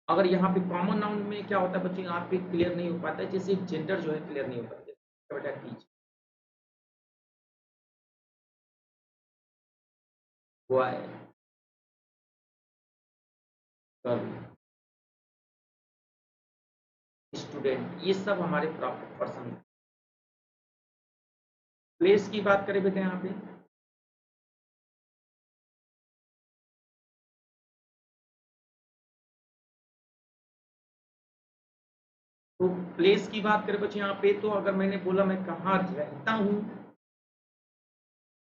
अगर यहाँ पे कॉमन नाउन में क्या होता है बच्चे, यहाँ पे क्लियर नहीं हो पाता है, जैसे जेंडर जो है क्लियर नहीं हो पाता है बेटा, टीच बॉय, गर्ल, स्टूडेंट, ये सब हमारे प्रॉपर पर्सन। प्लेस की बात करें बेटा यहाँ पे, तो प्लेस की बात करें बच्चे यहाँ पे, तो अगर मैंने बोला मैं कहाँ रहता हूँ,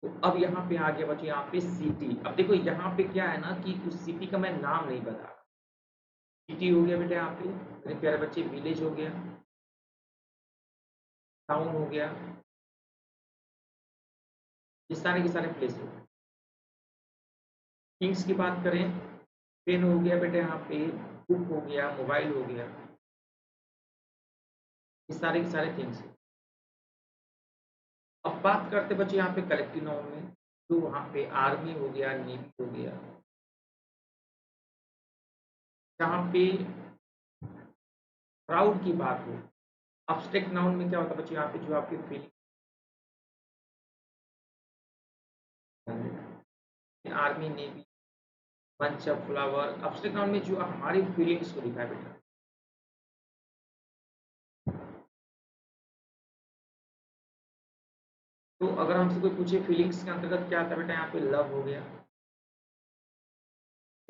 तो अब यहाँ पे आ गया बच्चे यहाँ पे सिटी। अब देखो यहाँ पे क्या है ना कि उस सिटी का मैं नाम नहीं बता रहा, सिटी हो गया बेटा यहाँ पे मेरे प्यारे बच्चे, विलेज हो गया, टाउन हो गया, ये सारे के सारे प्लेस हो गए। थिंग्स की बात करें, पेन हो गया बेटा यहाँ पे, बुक हो गया, मोबाइल हो गया, ये सारे के सारे थिंग्स। अब बात करते बच्चे यहाँ पे कलेक्टिव नाउन में, तो वहाँ पे आर्मी हो गया, नेवी हो गया, जहाँ पे क्राउड की बात हो। अब्स्ट्रैक्ट नाउन में क्या होता है बच्चे यहाँ पे, जो आपकी feeling, army, navy, bunch of flower, abstract noun में जो हमारी फीलिंग्स को दिखाए बेटा। तो अगर हमसे कोई पूछे फीलिंग्स के अंतर्गत क्या आता है बेटा, यहाँ पे लव हो गया,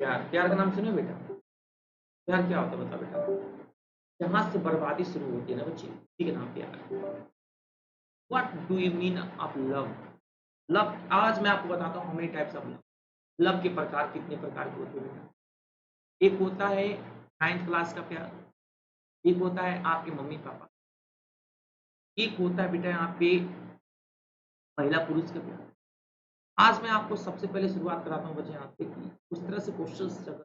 प्यार। प्यार का नाम सुने बेटा? प्यार क्या होता है बताओ बेटा? जहाँ से बर्बादी शुरू होती है ना बच्चे, ठीक है नाम प्यार है। What do you mean of love? Love, आज मैं आपको बताता हूँ how many types of love. Love के प्रकार कितने प्रकार के होते हैं बेटा? एक होता है 9th क्लास का प्यार, एक होता है आपके मम्मी पापा, एक होता है बेटा यहाँ पे महिला पुरुष का प्यार। आज मैं आपको सबसे पहले शुरुआत कराता हूँ बच्चे यहाँ पे कि उस तरह से क्वेश्चंस जब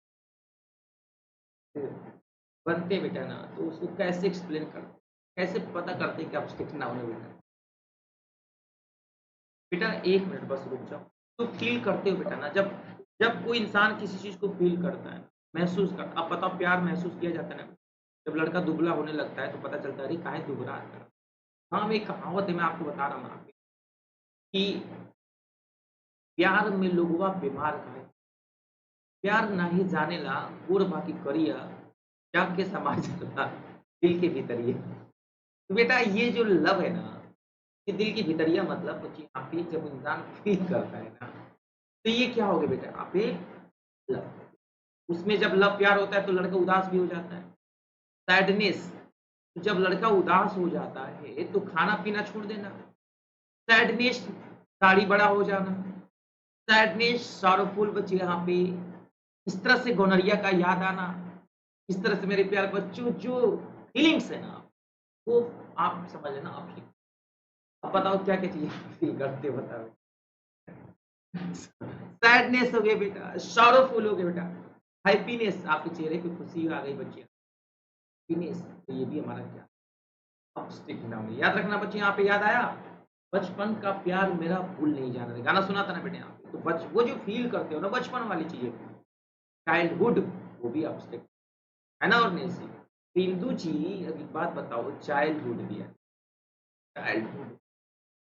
बनते बेटा ना, तो उसको कैसे एक्सप्लेन करते, कैसे पता करते कि आप स्टिक नाउन है बेटा। बेटा 1 मिनट बस रुक जाओ। तो फ़ील करते हो बेटा ना, जब जब कोई इंसान किसी चीज़ को फ़ील करता है, महसूस करता, अब बताओ प्यार महसूस किया जाता है ना? जब लड़का दुबला होने लगता है तो पता चलता है अरे काहे दुबला है। हाँ, एक कहावत है मैं आपको बता रहा हूँ यहाँ पे कि प्यार में लोगवा बीमार काहे, प्यार नाही जानेला गोड़ बाकी करिया, जाके समा जाला दिल के भीतरिया। तो बेटा ये जो लव है ना, ये दिल की भितरिया मतलब बच्चे यहाँ पे जब इंसान फ़ील करता है ना, तो ये क्या हो गया बेटा यहाँ पे लव। उसमें जब लव प्यार होता है तो लड़का उदास भी हो जाता है। सैडनेस, जब लड़का उदास हो जाता है तो खाना-पीना छोड़ देना। सैडनेस, दाढ़ी बड़ा हो जाना। सैडनेस, सॉरोफुल बच्चे यहाँ पे इस तरह से गोनरिया का याद आना, इस तरह से मेरे प्यारे बच्चों जो फीलिंग्स है ना, वो आप समझ लेना आप फील। अब बताओ क्या-क्या चीज़ें फील करते हो बताओ? सैडनेस हो गया बेटा, सॉरोफुल हो गया बेटा, हैप्पीनेस आपके चेहरे पे खुशी आ गई बच्चे, हैप्पीनेस तो ये भी हमारा क्या अपस्टिक नाम है। याद रखना बच्चे यहाँ पे याद आया? बचपन का प्यार मेरा भूल नहीं जाना है। गाना सुना था ना बेटे यहाँ पे, तो बच वो जो फ़ील करते हो ना बचपन वाली चीज़ें, चाइल्डहुड वो भी अपस्टिक है ना। और नेसी इंदू जी अब एक बात बताओ, चाइल्डहुड भी है, चाइल्डहुड।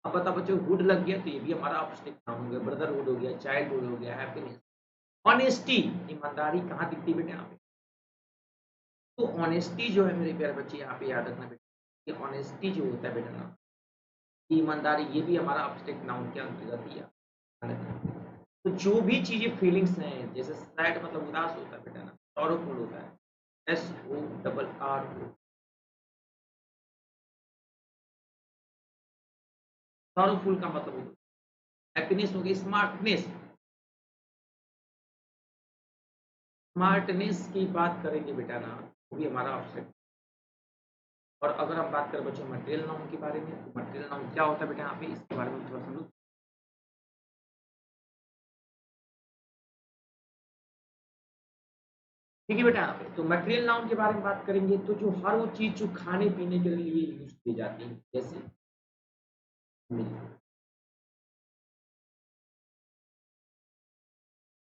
अब बताओ बच्चों हुड लग गया तो ये भी हमारा अपस्टिक नाउन हो गया, ब्रदरहुड हो गया, चाइल्डहुड हो गया, हैप्पीनेस। ऑनेस्टी, ईमानदारी कहाँ दिखती है बेटा यहाँ पे? तो ऑनेस्टी जो है मेरे प्यारे बच्चे यहाँ पे याद रखना बेटा, ये ऑनेस्टी जो होता है बेटा ना, ईमानदारी ये भी हमारा अपस्टिक नाउन के अंतर्गत ही आता है। तो जो भी चीज़ें फीलिंग्स हैं, जैसे सैड मतलब उदास होता है बेटा ना, सॉरोफुल होता है, SORRO, सॉरोफुल का मतलब हैप्पीनेस हो गई, स्मार्टनेस। स्मार्टनेस की बात करेंगे बेटा ना, वो भी हमारा अपस्टिक। और अगर हम बात करें बच्चों मटेरियल नाउन के बारे में, तो मटेरियल नाउन क्या होता है बेटा यहाँ पे, इसके बारे में थोड़ा समझो। ठीक है बेटा यहाँ पे, तो मटेरियल नाउन के बारे में बात करेंगे तो जो हर वो चीज़ जो खाने-पीने के लिए यूज़ की जाती है, जैसे मिल्क,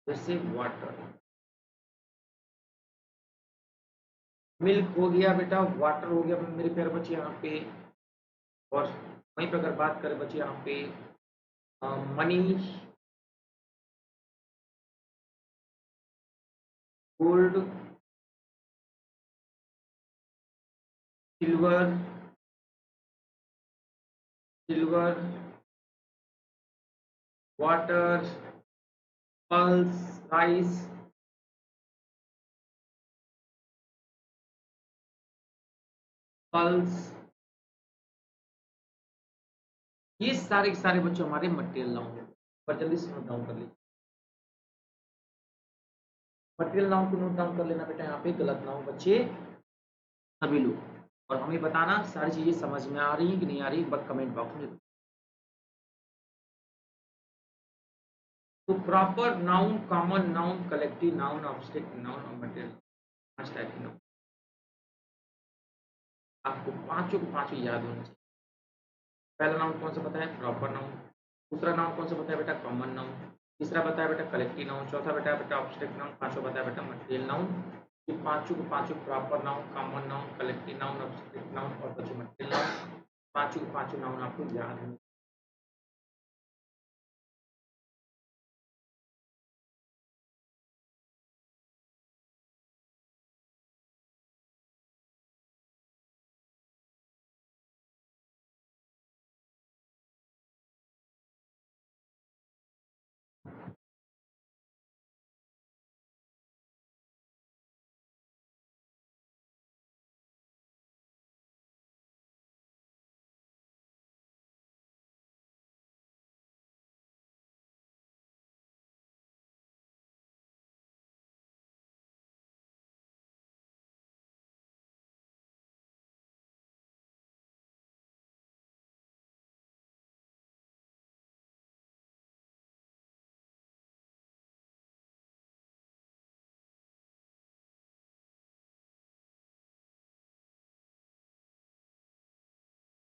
जैसे वाटर, मिल्क हो गया बेटा, वाटर हो गया मेरे प्यारे बच्चे यहाँ पे। और वहीं पे अगर बात करें बच्चे यहाँ पे money, gold, silver, silver, water, pulse, rice, pulse, ये सारे के सारे बच्चों हमारे मटेरियल नाउन है। पर जल्दी से नोट डाउन कर लीजिए। मटेरियल नाउन को नोट डाउन कर लेना बेटा यहाँ पे, गलत नाउन बच्चे सभी लोग। और हमें बताना सारी चीजें समझ में आ रही है कि नहीं आ रही, बट कमेंट बॉक्स में। तो proper noun, common noun, collective noun, object noun और मटेरियल, 5 टाइप के नाउन आपको पांचों को पांचों याद होने चाहिए। पहला नाउन कौन सा पता है? Proper noun. दूसरा नाउन कौन सा पता है बेटा? Common noun. तीसरा बताया बेटा कलेक्टिव नाउन। चौथा बताया बेटा ऑब्जेक्ट नाउन। पांचवा बताया बेटा मटेरियल नाउन। ये पांचों को पांचों proper noun, common noun, collective noun, object noun और बच्चों मटेरियल नाउन, पांचों के पांचों नाउन आपको याद होने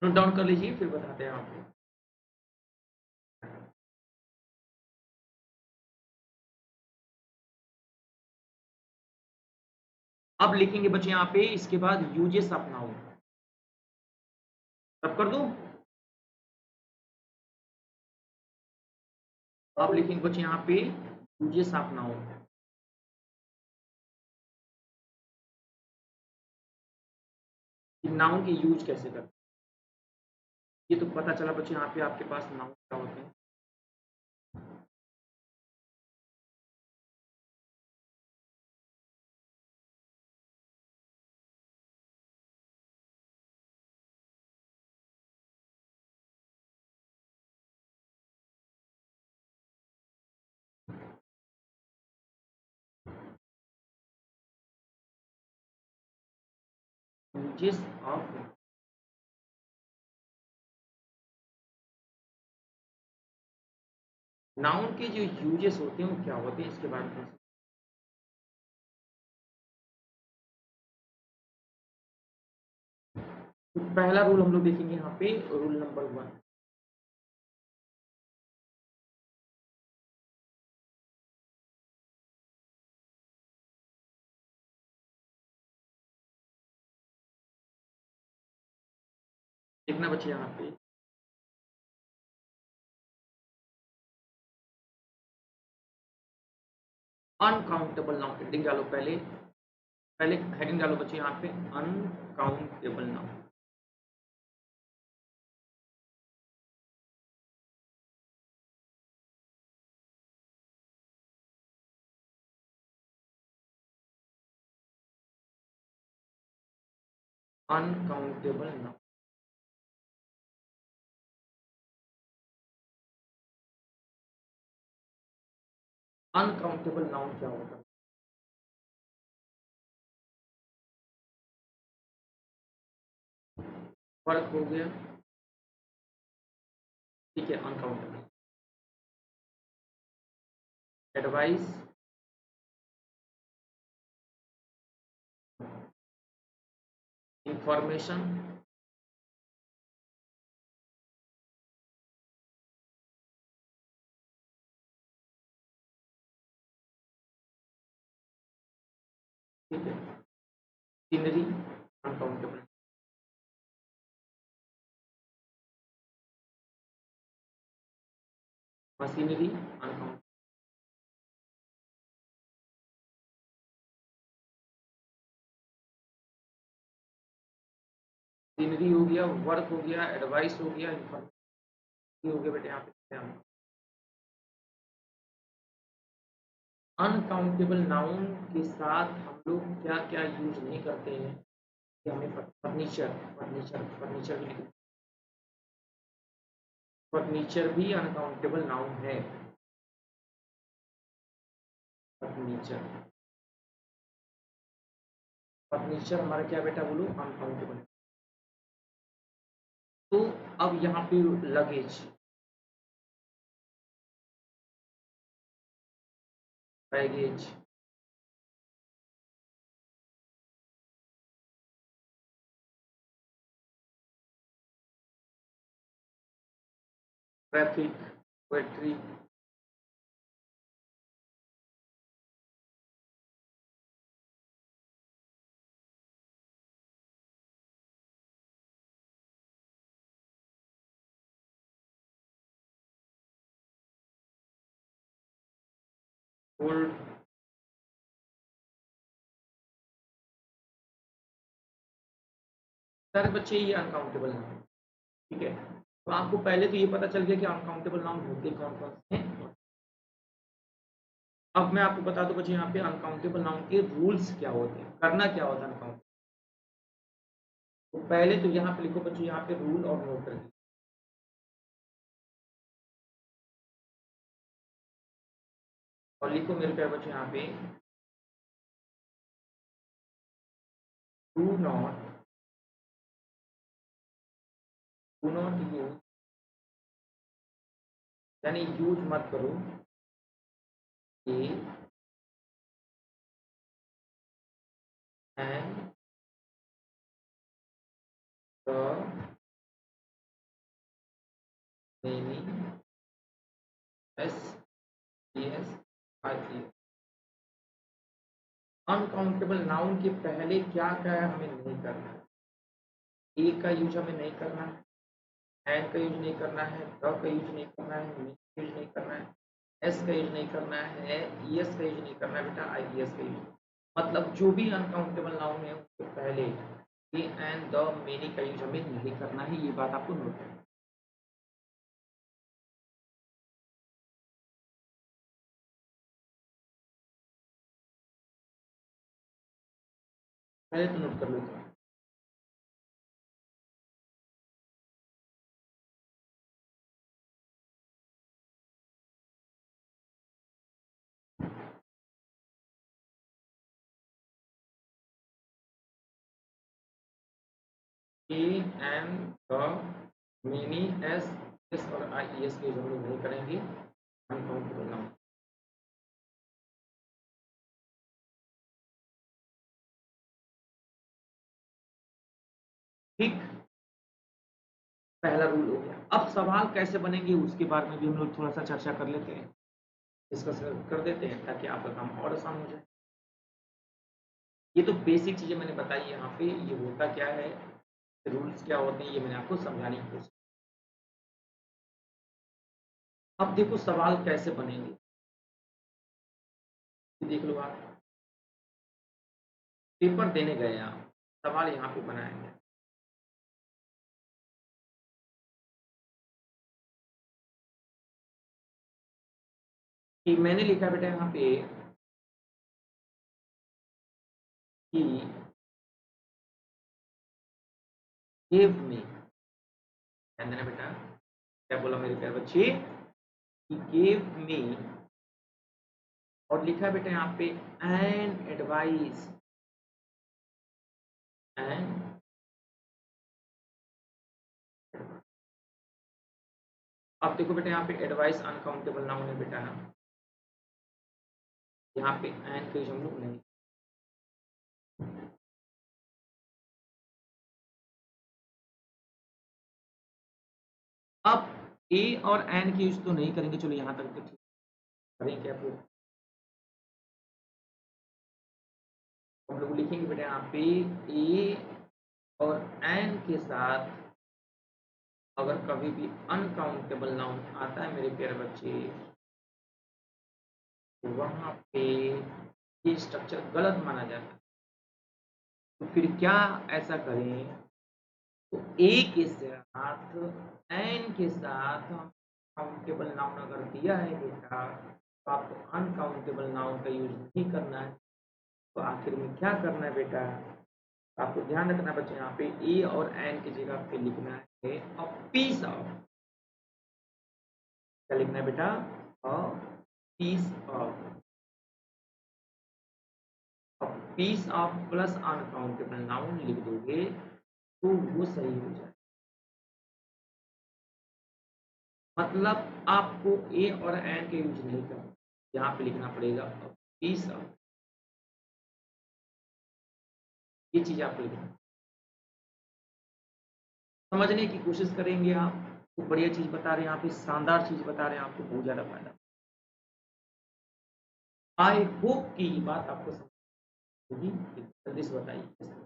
नोट डाउन कर लीजिए, फिर बताते हैं आपको। अब लिखेंगे बच्चे यहाँ पे इसके बाद यूजेस ऑफ नाउन। तब कर दूं? अब लिखेंगे बच्चे यहाँ पे यूजेस ऑफ नाउन। नाउन के यूज कैसे करते हैं, ये तो पता चला बच्चे यहाँ पे आपके पास नाउन क्या होते हैं। यूजेस ऑफ नाउन के जो यूजेस होते हैं वो क्या होते हैं, इसके बारे में तो पहला रूल हम लोग देखेंगे यहाँ पे, रूल नंबर 1। देखना बच्चे यहाँ पे अनकाउंटेबल नाउन, हेडिंग डालो पहले, पहले हेडिंग डालो बच्चे यहाँ पे uncountable noun. Uncountable noun, uncountable noun क्या होता है? फर्क हो गया, ठीक है। अनकाउंटेबल एडवाइस, इंफॉर्मेशन, ठीक है। Scenery uncountable, machinery uncountable, scenery हो गया, वर्क हो गया, एडवाइस हो गया, इंफॉर्मेशन हो गया बेटे। यहाँ पे अनकाउंटेबल नाउन के साथ हम लोग क्या क्या यूज नहीं करते हैं कि हमें फर्नीचर, फर्नीचर भी लिखते हैं। फर्नीचर भी अनकाउंटेबल नाउन है। फर्नीचर, फर्नीचर हमारा क्या बेटा बोलो, अनकाउंटेबल। तो अब यहाँ पे luggage, baggage, traffic, poetry, gold, सारे बच्चे ये अनकाउंटेबल नाउन, ठीक है। तो आपको पहले तो ये पता चल गया कि अनकाउंटेबल नाउन होते कौन कौन से हैं। अब मैं आपको बता दूं बच्चे यहाँ पे अनकाउंटेबल नाउन के रूल्स क्या होते हैं, करना क्या होता है अनकाउंट। तो पहले तो यहाँ पे लिखो बच्चे, यहाँ पे रूल और नोट कर, और लिखो मेरे प्यारे बच्चे यहाँ पे, do not, do not use, यानी यूज मत करो ये and the S E S I E. Uncountable noun के पहले क्या क्या है हमें नहीं करना है। ए का यूज हमें नहीं करना है, एंड का यूज नहीं करना है, द का यूज नहीं करना है, मी का यूज नहीं करना है, एस का यूज नहीं करना है, ई एस का यूज नहीं करना है बेटा, आई ई एस का यूज। मतलब जो भी अनकाउंटेबल नाउन है उसके पहले ए एंड द मेनी का यूज हमें नहीं करना है, ये बात आपको नोट करना है। पहले तो नोट कर लो तो। A and the many, S S और आई ई एस के यूज हम लोग नहीं करेंगे अनकाउंटेबल नाउन। ठीक, पहला रूल हो गया। अब सवाल कैसे बनेंगे उसके बारे में भी हम लोग थोड़ा सा चर्चा कर लेते हैं, डिस्कस कर देते हैं, ताकि आपका काम और आसान हो जाए। ये तो बेसिक चीजें मैंने बताई यहाँ पे, ये होता क्या है, रूल्स क्या होते हैं, ये मैंने आपको समझाने की कोशिश। अब देखो सवाल कैसे बनेंगे, ये देख लो आप। पेपर देने गए आप, सवाल यहाँ पे बनाएंगे। कि मैंने लिखा बेटा यहाँ पे कि गिव मी, ध्यान देना बेटा, क्या बोला मेरे प्यारे बच्चे, कि गिव मी, और लिखा बेटा यहाँ पे एन एडवाइस, एंड अब देखो बेटा यहाँ पे एडवाइस अनकाउंटेबल नाउन है बेटा, यहाँ पे एन के हम लोग नहीं। अब ए और एन की यूज तो नहीं करेंगे, चलो यहाँ तक तो ठीक, करें क्या फिर, हम लोग लिखेंगे बेटा यहाँ पे ए और एन के साथ अगर कभी भी अनकाउंटेबल नाउन आता है मेरे प्यारे बच्चे, तो वहां पे ये स्ट्रक्चर गलत माना जाता है। तो फिर क्या ऐसा करें, तो ए के साथ एन के साथ काउंटेबल नाउन अगर दिया है बेटा, तो आपको अनकाउंटेबल नाउन का यूज नहीं करना है। तो आखिर में क्या करना है बेटा, आपको ध्यान रखना है बच्चे, यहाँ पे ए और एन की जगह पे लिखना है अ पीस ऑफ, क्या लिखना है बेटा, a piece of, a piece of plus uncountable noun लिख दोगे तो वो सही हो जाए। मतलब आपको ए और एन के यूज नहीं करना, यहाँ पे लिखना पड़ेगा अ पीस ऑफ, ये चीज आपको लिखना, समझने की कोशिश करेंगे आप, तो बढ़िया चीज बता रहे हैं, यहाँ पे शानदार चीज बता रहे हैं, आपको बहुत ज्यादा फायदा। आई होप की बात आपको समझ होगी, जल्दी से बताइए।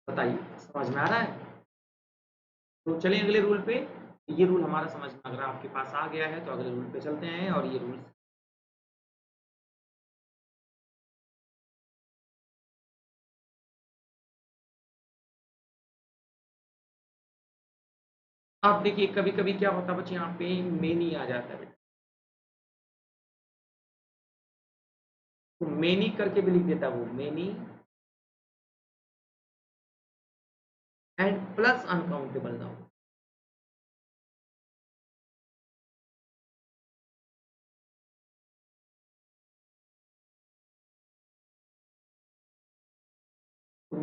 बताइए, समझ में आ रहा है? तो चलिए अगले रूल पे। ये रूल हमारा समझ में अगर आपके पास आ गया है तो अगले रूल पे चलते हैं, और ये रूल अब देखिए, कभी कभी क्या होता है बच्चे, यहाँ पे मेनी आ जाता है बेटा, तो मेनी करके भी लिख देता है वो, many and plus uncountable noun.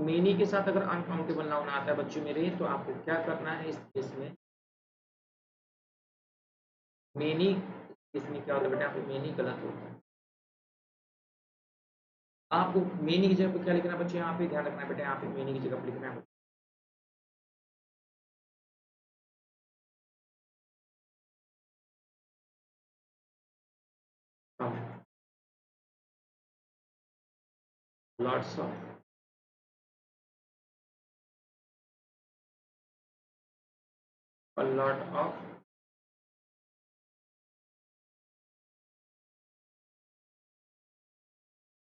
Many के साथ अगर अनकाउंटेबल नाउन आता है बच्चों मेरे, तो आपको क्या करना है इस केस में? मेनी इसमें क्या होता है बेटा, यहाँ पे मेनी गलत होता है। आपको मेनी की जगह पे क्या लिखना है बच्चों, यहाँ पे ध्यान रखना है बेटा, यहाँ पे मेनी की जगह पे लिखना है lots of, a lot of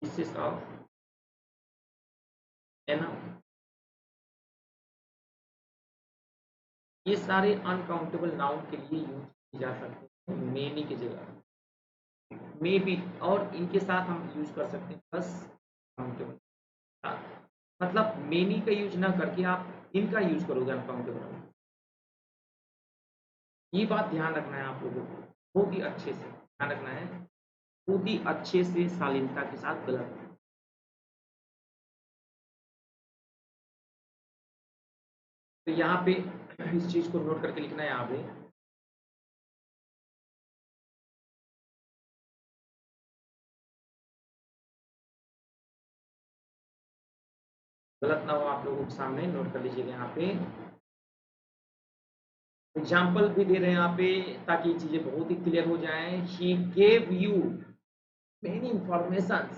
pieces of annum. ये सारे अनकाउंटेबल नाउन के लिए यूज की जा सकते हैं मेनी की जगह, मे बी, और इनके साथ हम यूज कर सकते हैं प्लस काउंटेबल। मतलब मेनी का यूज ना करके आप इनका यूज करोगे अनकाउंटेबल। ये बात ध्यान रखना है आप लोगों को, बहुत ही अच्छे से ध्यान रखना है, बहुत ही अच्छे से शालीनता के साथ गलत। तो यहाँ पे इस चीज को नोट करके लिखना है यहाँ पे, गलत ना हो आप लोगों के सामने, नोट कर लीजिएगा यहाँ पे। एग्जाम्पल भी दे रहे हैं यहाँ पे ताकि ये चीजें बहुत ही क्लियर हो जाए। He gave you many information,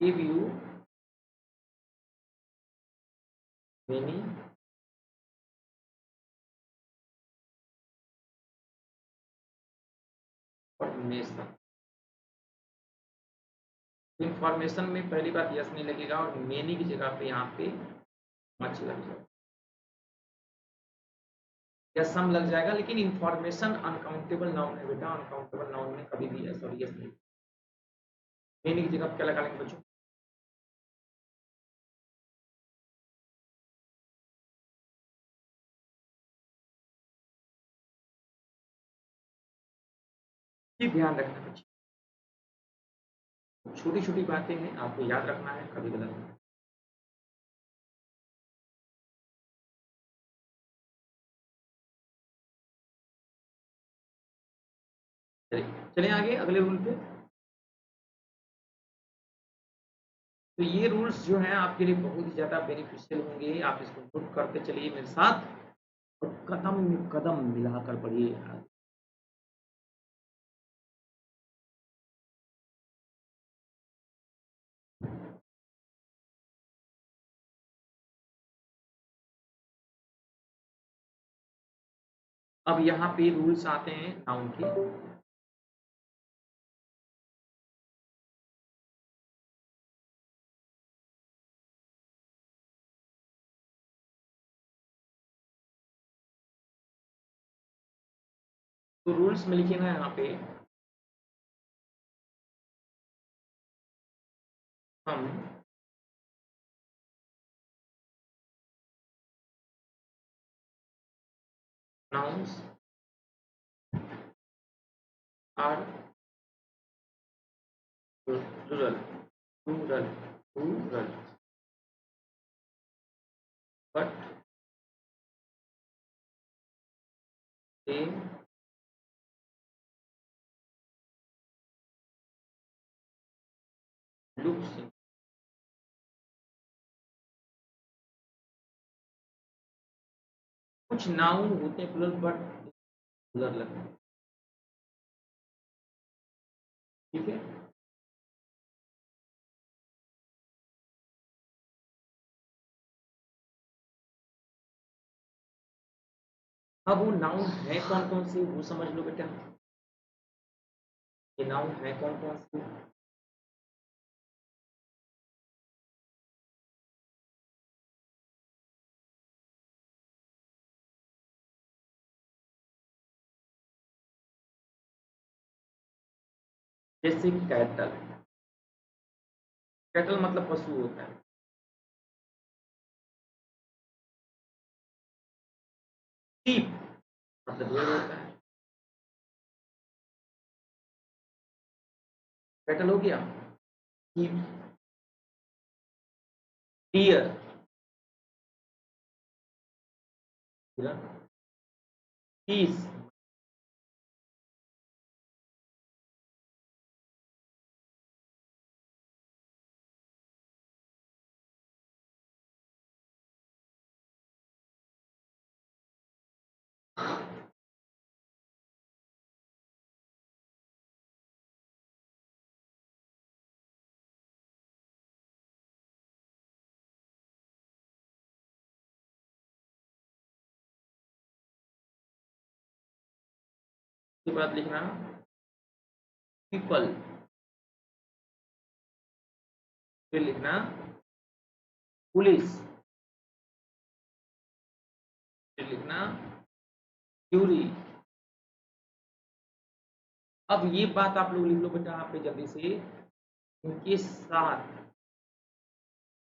give you many information. Information में पहली बात यस नहीं लगेगा और मेनी की जगह पे यहाँ पे मच लग जाएगा या सम लग जाएगा, लेकिन इंफॉर्मेशन अनकाउंटेबल नाउन है बेटा, अनकाउंटेबल नाउन में कभी भी यस और यस नहीं। मेनी की जगह पे क्या लगा लेंगे बच्चों? ये ध्यान रखना बच्चों, छोटी छोटी बातें हैं, आपको याद रखना है, कभी गलत नहीं। चलिए चलिए आगे अगले रूल पे। तो ये रूल्स जो हैं आपके लिए बहुत ही ज़्यादा बेनिफिशियल होंगे, आप इसको नोट करते चलिए मेरे साथ और कदम में कदम मिलाकर बढ़िए। अब यहाँ पे रूल्स आते हैं नाउन के। तो रूल्स में लिखे ना यहाँ पे, हम nouns are plural, plural, plural, but they look same। कुछ नाउन होते हैं प्लुरल बट प्लुरल लगते हैं, ठीक है। अब वो नाउन है कौन कौन से वो समझ लो बेटा, ये नाउन है कौन कौन से। जैसे कैटल, कैटल मतलब पशु होता है। शीप मतलब भेड़ होता है। कैटल हो गया। शीप, डियर, पीस, के बाद लिखना पीपल, फिर लिखना पुलिस, फिर लिखना क्यूरी। अब ये बात आप लोग लिख लो बेटा यहाँ पे जल्दी से, इनके साथ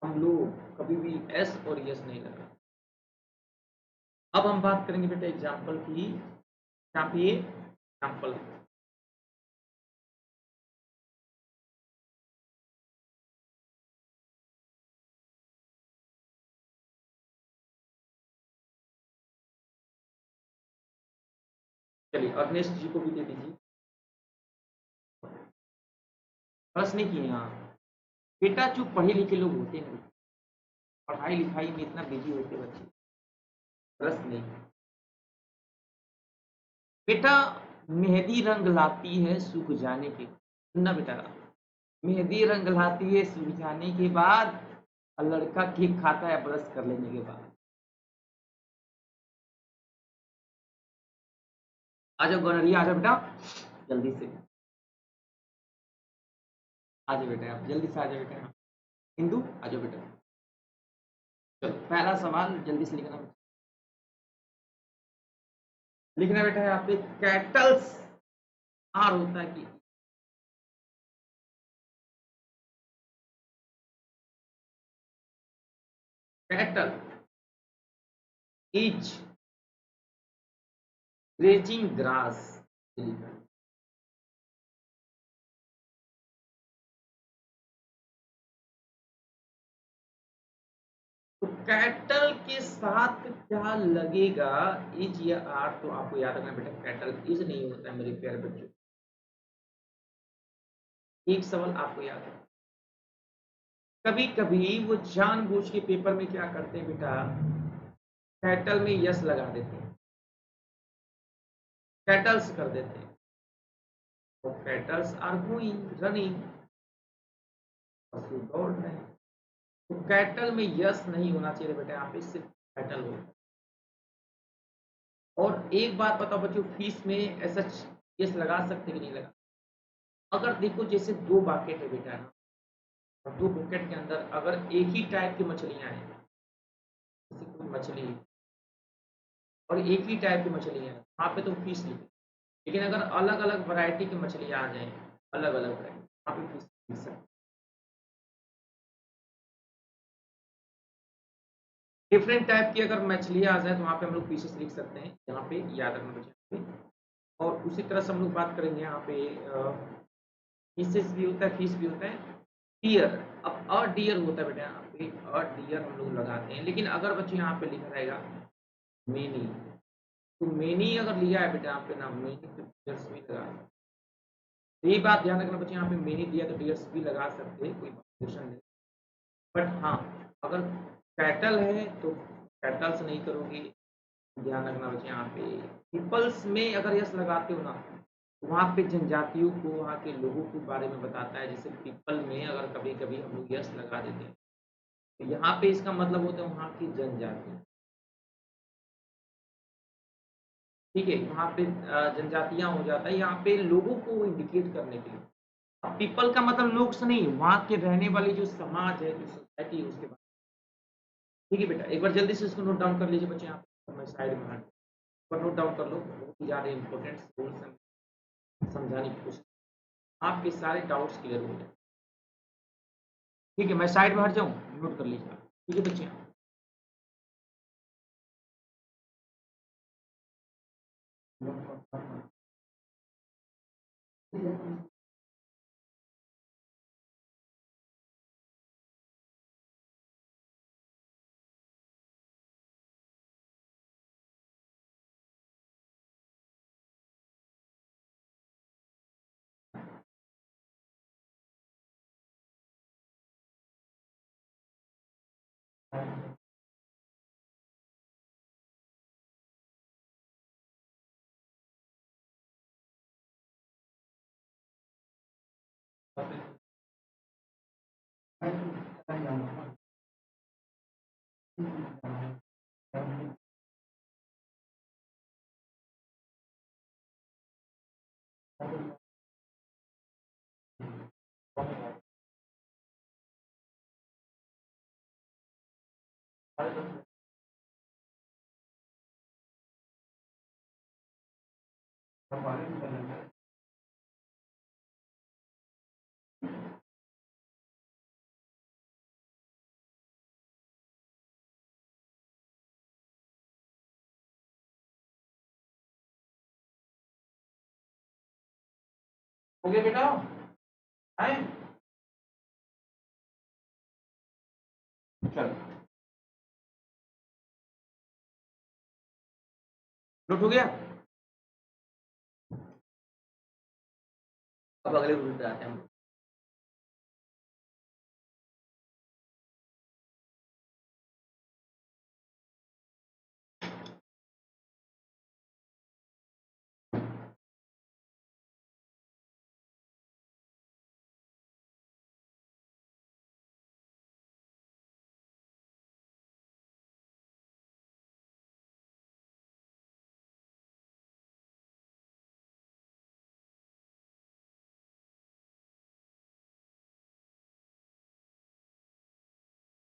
हम लोग कभी भी एस और यस नहीं लगा। अब हम बात करेंगे बेटा एग्जाम्पल की, यहाँ पे एग्जाम्पल, चलिए अग्नेश जी को भी दे दीजिए। बस नहीं किए हाँ बेटा, जो पढ़े लिखे लोग होते हैं पढ़ाई लिखाई में इतना बिजी होते बच्चे, बस नहीं बेटा। मेहंदी रंग लाती है सूख जाने के, सुनना बेटा, मेहंदी रंग लाती है सूख जाने के बाद, और लड़का केक खाता है ब्रश कर लेने के बाद। आ जाओ गौनरिया, आ जाओ बेटा जल्दी से, आ जाओ बेटा आप जल्दी से आ जाओ बेटा। हिंदू आ जाओ बेटा। चलो पहला सवाल जल्दी से लिखना, लिखना बेटा यहाँ पे कैटल्स, आर होता है कि कैटल इज ग्रेजिंग ग्रास। तो कैटल के साथ क्या लगेगा, इज या आर, तो आपको याद रखना बेटा कैटल इज नहीं होता है मेरे प्यारे बच्चों। एक सवाल आपको याद है, कभी कभी वो जानबूझ के पेपर में क्या करते हैं बेटा, कैटल में यस लगा देते हैं, कैटल्स कर देते हैं, तो कैटल्स आर गोइंग रनिंग, पशु दौड़ रहे हैं। तो कैटल में यस नहीं होना चाहिए बेटा, यहाँ पे सिर्फ कैटल हो। और एक बात बताओ बच्चों, फीस में ऐसा यस लगा सकते कि नहीं लगा, अगर देखो जैसे दो बाकेट है बेटा ना, और दो बकेट के अंदर अगर एक ही टाइप की मछलियां हैं, जैसे कोई मछली और एक ही टाइप की मछलियां हैं, वहाँ पे तो फीस लिखे। लेकिन अगर अलग अलग वैरायटी की मछलियां आ जाएं, अलग अलग वैरायटी, वहाँ पे फीस लिख सकते। डिफरेंट टाइप की अगर मछलियां आ जाए तो वहाँ पे हम लोग पीसेस लिख सकते हैं, यहाँ पे याद रखना बच्चे। और उसी तरह से हम लोग बात करेंगे यहाँ पे पीसेस भी होता है, फीस भी होता है। डियर, अब अ डियर होता है बेटा, यहाँ पे अ डियर हम लोग लगाते हैं, लेकिन अगर बच्चे यहाँ पे लिखा रहेगा मेनी, तो मेनी अगर लिया है बेटा यहाँ पे ना, मेनी तो डियर्स भी लगा सकते। तो ये बात ध्यान रखना बच्चे, यहाँ पे मेनी दिया तो डियर्स भी लगा सकते हैं, कोई क्वेश्चन नहीं। बट हाँ अगर कैटल है तो कैटल्स नहीं करोगे, ध्यान रखना बच्चे यहाँ पे। पीपल्स में अगर यस लगाते हो ना, तो वहाँ पे जनजातियों को, वहाँ के लोगों के बारे में बताता है, जैसे पीपल में अगर कभी कभी हम लोग यस लगा देते हैं, तो यहाँ पे इसका मतलब होता है वहाँ की जनजाति। ठीक है, वहाँ पे जनजातियां हो जाता है, यहाँ पे लोगों को इंडिकेट करने के लिए। अब पीपल का मतलब लोग से नहीं, वहाँ के रहने वाली जो समाज है, जो सोसाइटी है उसके बारे में। ठीक है बेटा, एक बार जल्दी से इसको नोट डाउन कर लीजिए बच्चे, यहाँ पे मैं साइड में हट पर नोट डाउन कर लो, बहुत ही ज़्यादा इंपॉर्टेंट रूल्स समझाने की कोशिश। आपके सारे डाउट्स क्लियर हो जाए। ठीक है, मैं साइड में हट जाऊँ, नोट कर लीजिए। ठीक है बच्चे। हो गया बेटा? आए? चलो, नोट हो गया। अब अगले रूल पे आते हैं हम।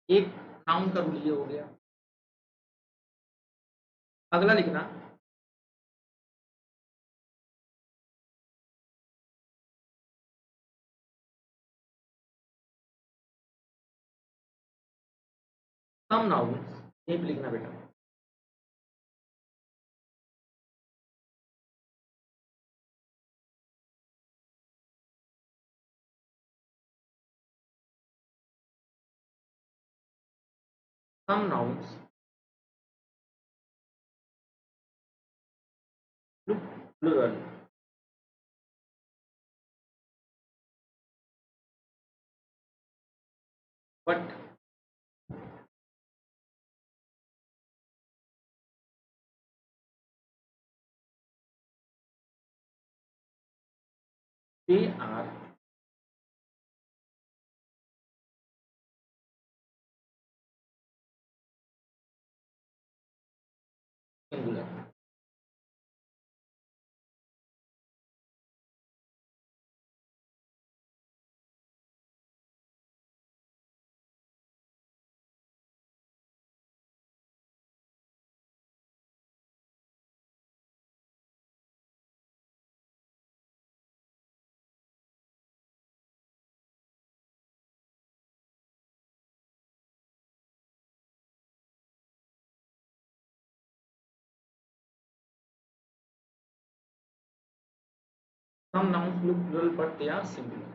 एक नाउन का रूल ये हो गया। अगला लिखना, सम नाउन्स, यहीं पे लिखना बेटा। Some nouns plural, but they are singular. Some nouns look plural, but they are singular.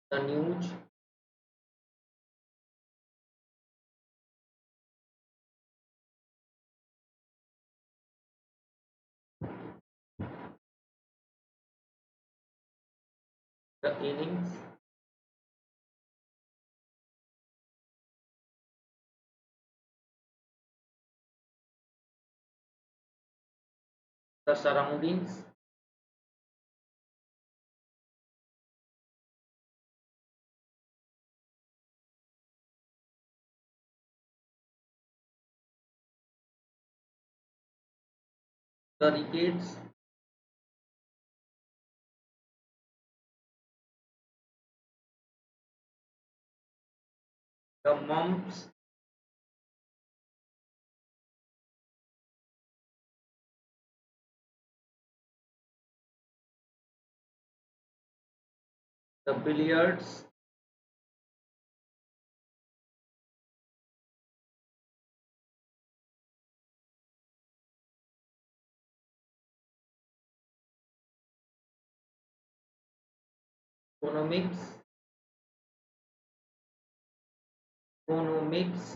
The news, the innings, the surroundings, the decades, the months, the billiards, economics, economics,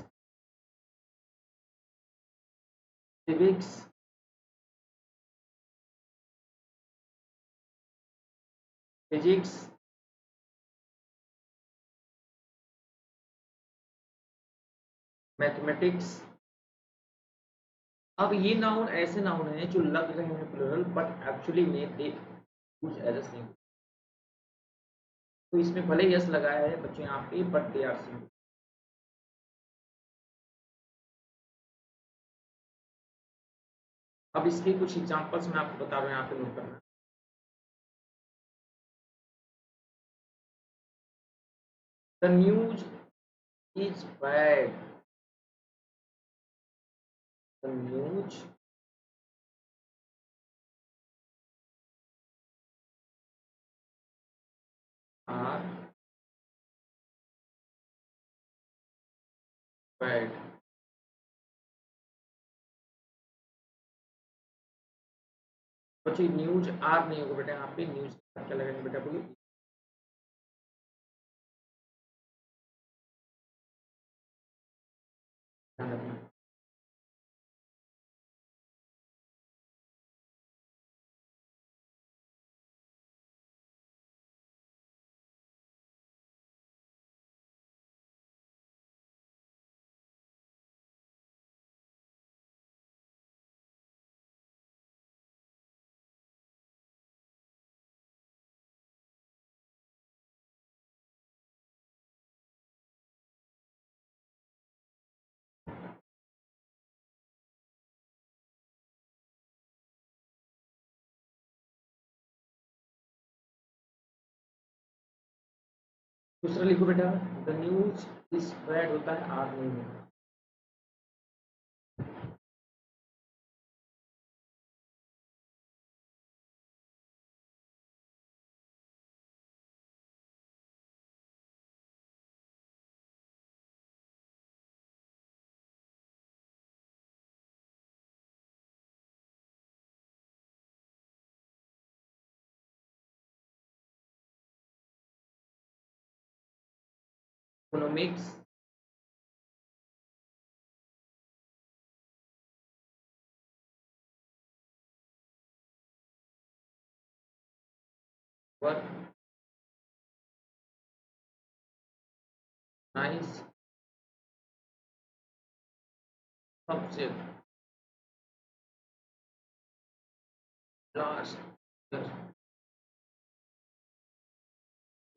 civics, physics, mathematics. अब ये noun ऐसे noun हैं जो लग रहे हैं plural but actually में दे use as a singular. तो इसमें भले यस लगाया है बच्चों यहाँ पे बट दे आर सिंगुलर। अब इसके कुछ एग्जांपल्स मैं आपको बता रहा हूँ, यहाँ पे नोट करना। The news is bad, the news are bad. बच्चों न्यूज आर नहीं होगा बेटा, यहाँ पे न्यूज क्या लगेगा बेटा, बोलिए। ध्यान रखना। दूसरा लिखो बेटा, द न्यूज इज बैड होता है, आर नहीं होगा। Economics, work, nice, subject, last.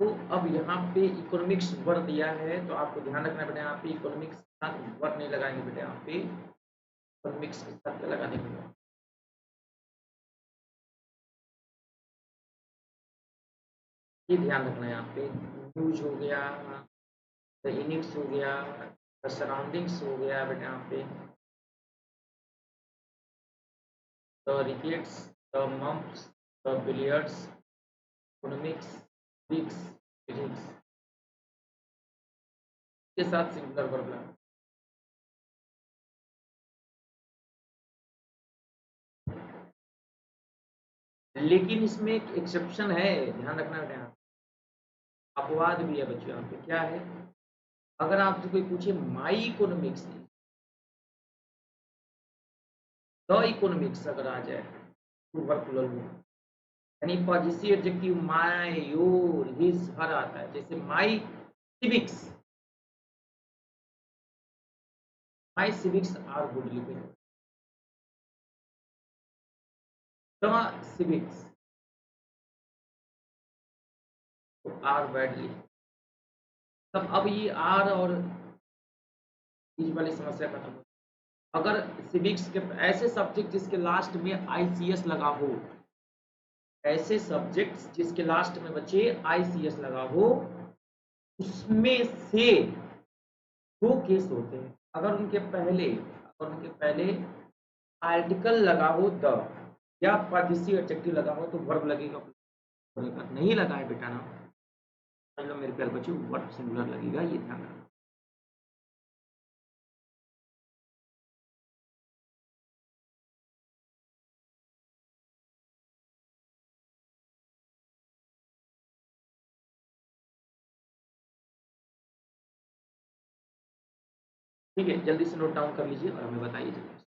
तो अब यहाँ पे इकोनॉमिक्स वर्ड दिया है तो आपको ध्यान रखना बेटा, यहाँ पे इकोनॉमिक्स के साथ वर्ड नहीं लगाएंगे बेटा, यहाँ पे इकोनॉमिक्स के साथ क्या लगाने बेटा, ये ध्यान रखना है। यहाँ पे न्यूज हो गया, द इनिक्स हो गया, द सराउंडिंग्स हो गया बेटा, यहाँ पे the rickets, the mumps, the billiards, economics, physics, physics के साथ सिंगुलर वर्ब लगाना। लेकिन इसमें एक एक्सेप्शन है, ध्यान रखना बेटा, अपवाद भी है बच्चों यहाँ पे। क्या है? अगर आपसे कोई पूछे माई इकोनॉमिक्स, द इकोनॉमिक्स अगर आ जाए तो वर्ब प्लूरल में, यानी positive adjective my, your, his, her आता है। जैसे my civics, my civics are good, लिखे द सिविक्स तो आर बैडली। तब अब ये आर और इस वाली समस्या खत्म हो। अगर सिविक्स के ऐसे सब्जेक्ट जिसके लास्ट में आईसीएस लगा हो, ऐसे सब्जेक्ट्स जिसके लास्ट में बच्चे आईसीएस लगा हो, उसमें से दो केस होते हैं। अगर उनके पहले आर्टिकल लगा हो द, या पॉजिटिव एडजेक्टिव लगा हो तो वर्ब लगेगा। नहीं लगा है बेटा ना, समझ लो मेरे प्यारे बच्चों, वर्ब सिंगुलर लगेगा, ये ध्यान रखना। ठीक है, जल्दी से नोट डाउन कर लीजिए और हमें बताइए जल्दी से।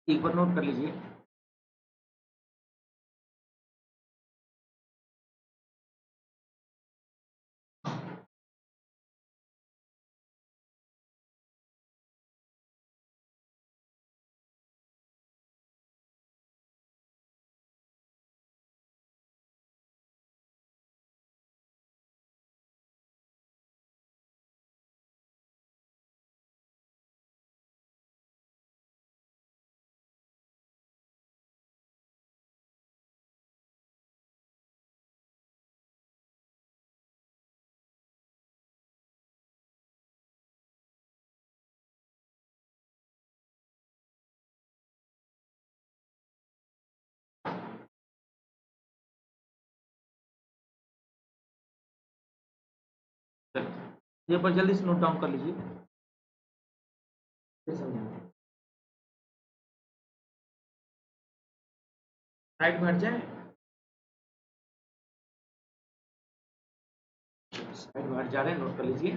एक बार नोट कर लीजिए। चलिए, एक बार जल्दी से नोट डाउन कर लीजिए, फिर समझाएंगे। साइड में हट जाए, साइड में हट जा रहे हैं, नोट कर लीजिए।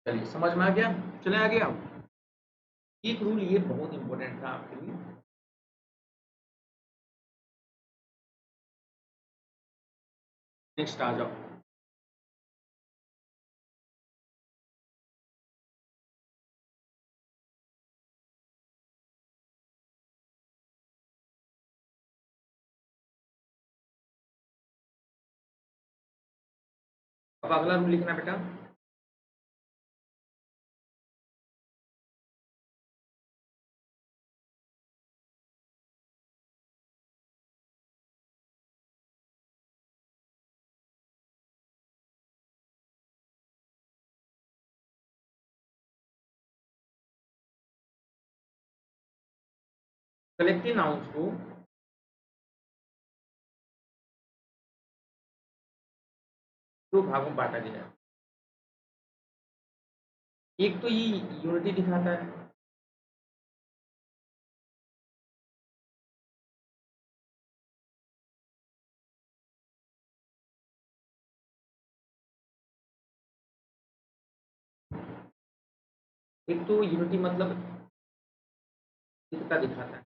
चलिए, समझ में आ गया। चले आगे आओ। एक रूल ये बहुत इंपॉर्टेंट था आपके लिए। नेक्स्ट आ जाओ। अब अगला रूल लिखना बेटा, कलेक्टिव नाउन्स को दो भागों में बांटा गया है। एक तो ये यूनिटी दिखाता है, एक तो यूनिटी मतलब एकता दिखाता है,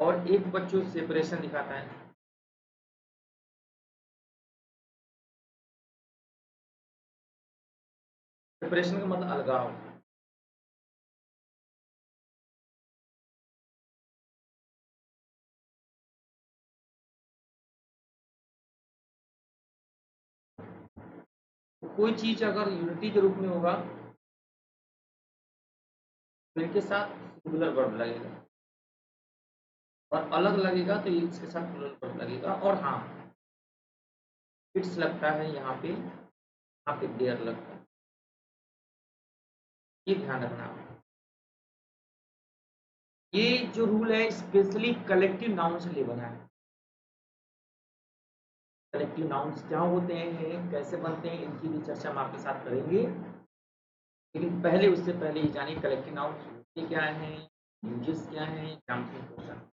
और एक बच्चों सेपरेशन दिखाता है। सेपरेशन का मतलब अलगाव। कोई चीज अगर यूनिटी के रूप में होगा तो इनके साथ सिंगुलर वर्ब लगेगा, और अलग लगेगा तो इसके साथ प्लूरल वर्ब लगेगा। और हाँ, इट्स लगता है यहाँ पे देयर लगता है, ये ध्यान रखना। ये जो रूल है स्पेशली कलेक्टिव नाउन से लिए बना है। कलेक्टिव नाउन्स क्या होते हैं, कैसे बनते हैं, इनकी भी चर्चा हम आपके साथ करेंगे। लेकिन पहले उससे पहले ये जानिए कलेक्टिव नाउन्स होते क्या हैं, यूजेस क्या हैं, एग्जाम्पल क्वेश्चन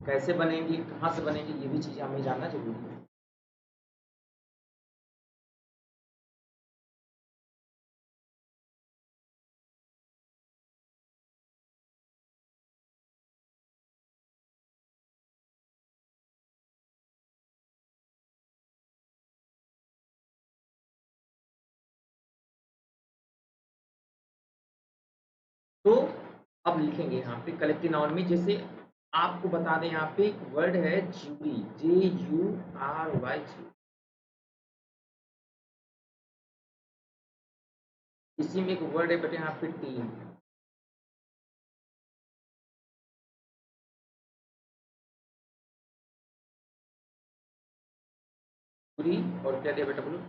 कैसे बनेंगे, कहाँ से बनेंगे, ये भी चीज़ें हमें जानना जरूरी है। तो अब लिखेंगे यहाँ पे कलेक्टिव नाउन में, जैसे आपको बता दें यहाँ पे एक वर्ड है ज्यूरी, JURY, इसी में एक वर्ड है बेटे यहाँ पे टीम, पूरी, और क्या दिया बेटा बोलो,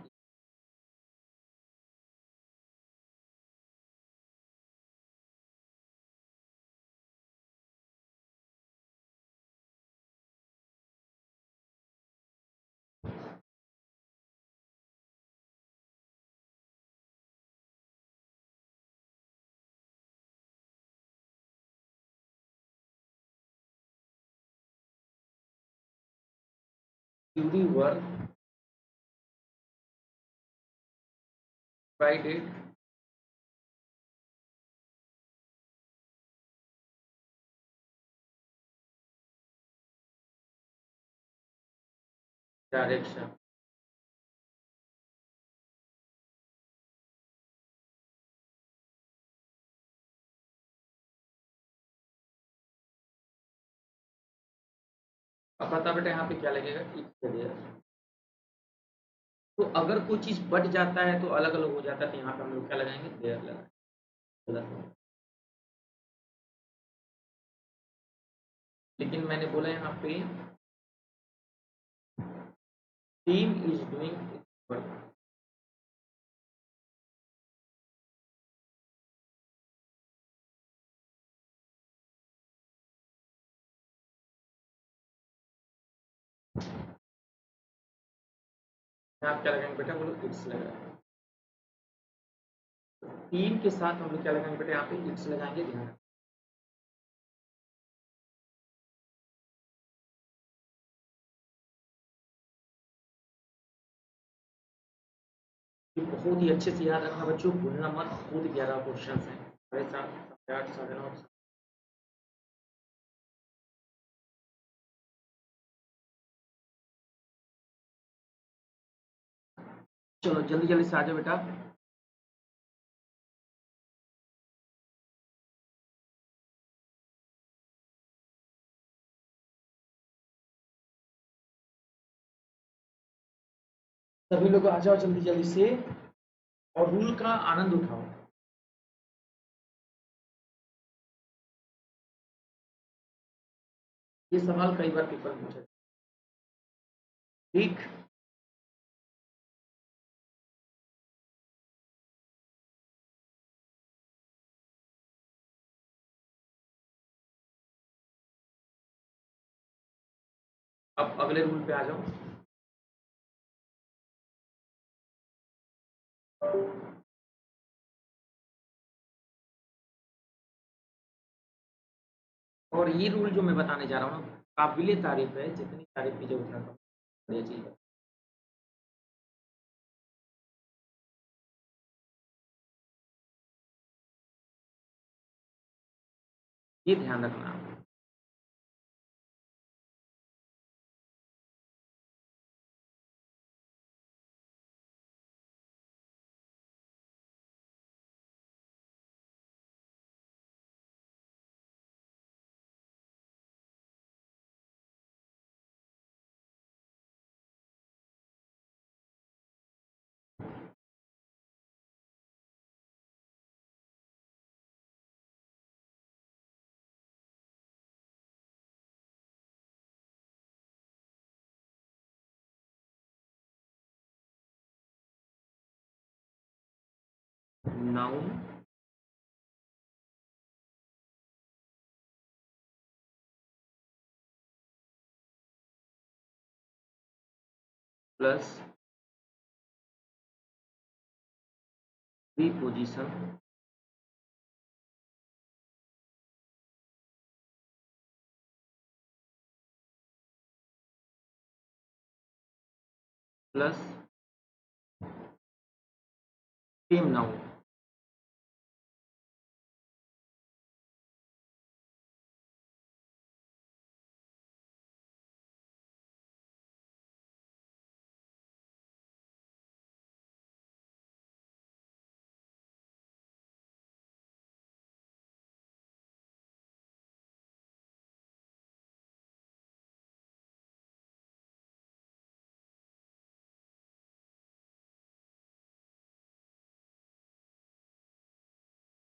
ज्यूरी वर्क डिवाइडेड डायरेक्शन। अब पता बेटा यहाँ पे क्या लगेगा, इट्स देयर। तो अगर कोई चीज बट जाता है तो अलग अलग हो जाता है, तो यहाँ पे हम लोग क्या लगाएंगे, देयर लगाएंगे। लेकिन मैंने बोला यहाँ पे टीम इज डूइंग वर्क, आप क्या लगाएंगे बेटा बोलो, इट्स लगाएंगे। टीम के साथ हम लोग क्या लगाएंगे बेटा, यहाँ पे इट्स लगाएंगे, ध्यान। ये बहुत ही अच्छे से याद रखना बच्चों, भूलना मत, बहुत 11 क्वेश्चन हैं, 7:30, 8:30, 9:30। चलो जल्दी जल्दी से आ जाओ बेटा। सभी लोग आ जाओ जल्दी जल्दी से और रूल का आनंद उठाओ। ये सवाल कई बार पेपर में पूछा। ठीक। अब अगले रूल पे आ जाओ। और ये रूल जो मैं बताने जा रहा हूँ ना, काबिले तारीफ है, जितनी तारीफ कीजिए उतना कम। बढ़िया चीज है। ये ध्यान रखना आप। Noun plus preposition plus same noun.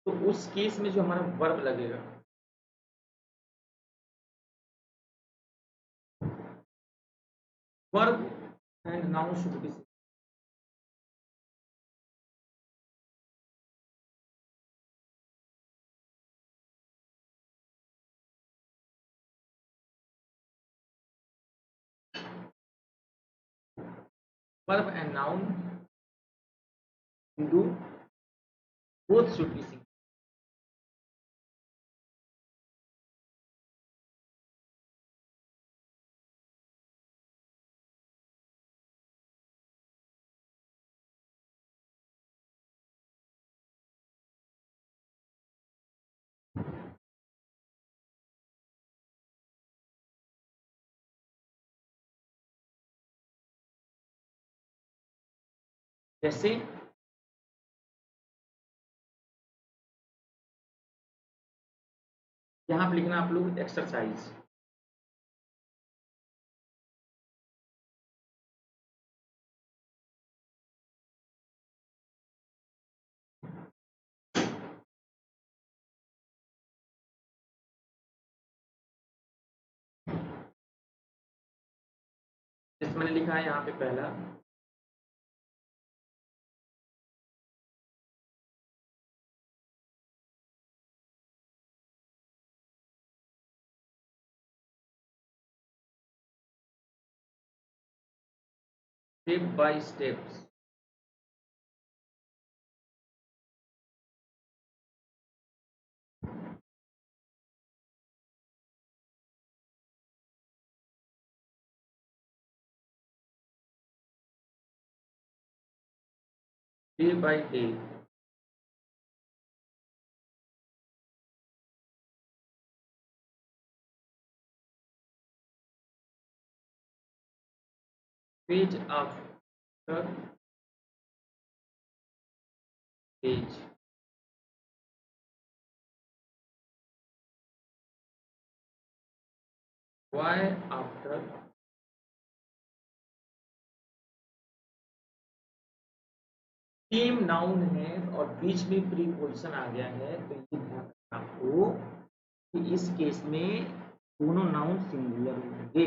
तो उस केस में जो हमारा वर्ब लगेगा, verb and noun should be. Verb and noun do both should be seen। जैसे यहाँ पे लिखना आप लोग एक्सरसाइज। जैसे मैंने लिखा है यहाँ पे पहला, step by steps. Day by day. Page after page. Y after team noun है और बीच में प्रीपोजिशन आ गया है, तो ये ध्यान रखना आपको कि इस केस में दोनों नाउन सिंगुलर होंगे।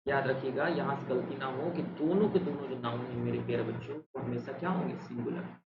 याद रखिएगा, यहाँ से गलती ना हो कि दोनों के दोनों जो नाउन है मेरे प्यारे बच्चों, वो हमेशा क्या होंगे, सिंगुलर।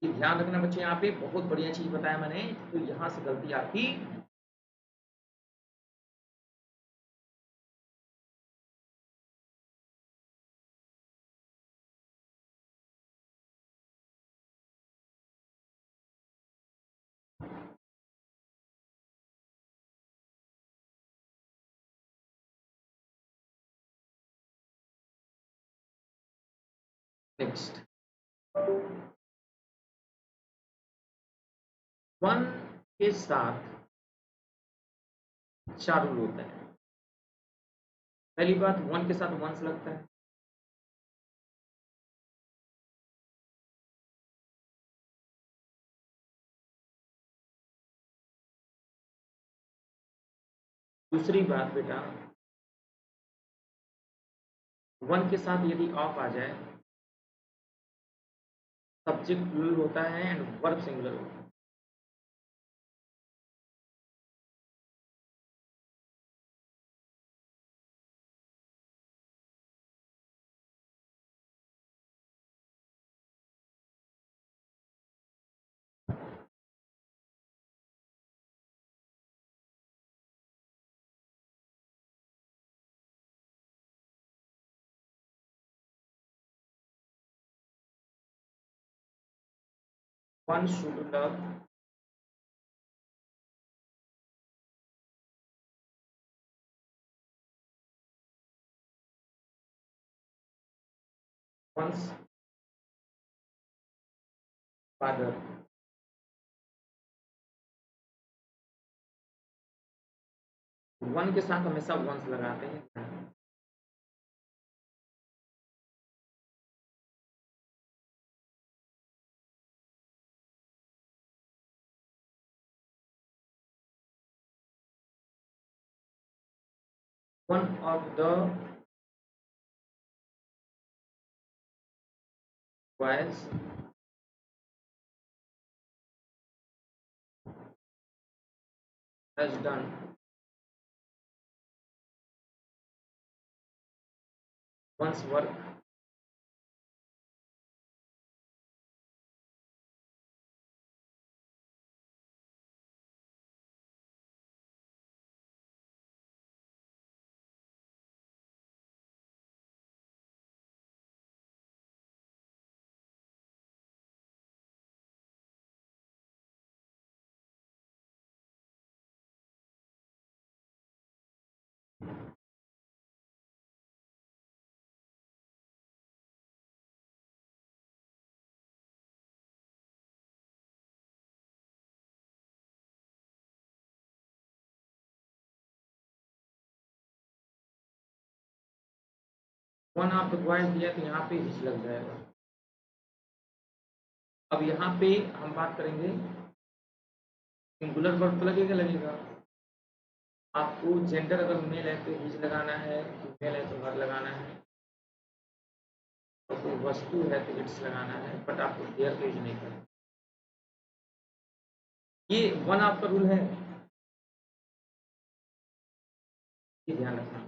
ये ध्यान रखना बच्चे, यहाँ पे बहुत बढ़िया चीज बताया मैंने, तो यहाँ से गलती आपकी। नेक्स्ट, वन के साथ चार रूल होते हैं। पहली बात, वन के साथ वंस लगता है। दूसरी बात बेटा, वन के साथ यदि ऑफ आ जाए, सब्जेक्ट प्लूरल होता है एंड वर्ब सिंगुलर होता है। One should love once father, one के साथ हमेशा वंस लगाते हैं। One of the boys has done one's work one of the boys दिया तो यहाँ पे हिच लग जाएगा। अब यहाँ पे हम बात करेंगे सिंगुलर वर्ब तो लगेगा लगेगा। आपको जेंडर अगर मेल है तो हिज लगाना है, फीमेल है तो हर लगाना है, और कोई वस्तु है तो इट्स लगाना है, बट आपको देयर का यूज नहीं करना। ये वन आपका रूल है, ये ध्यान रखना।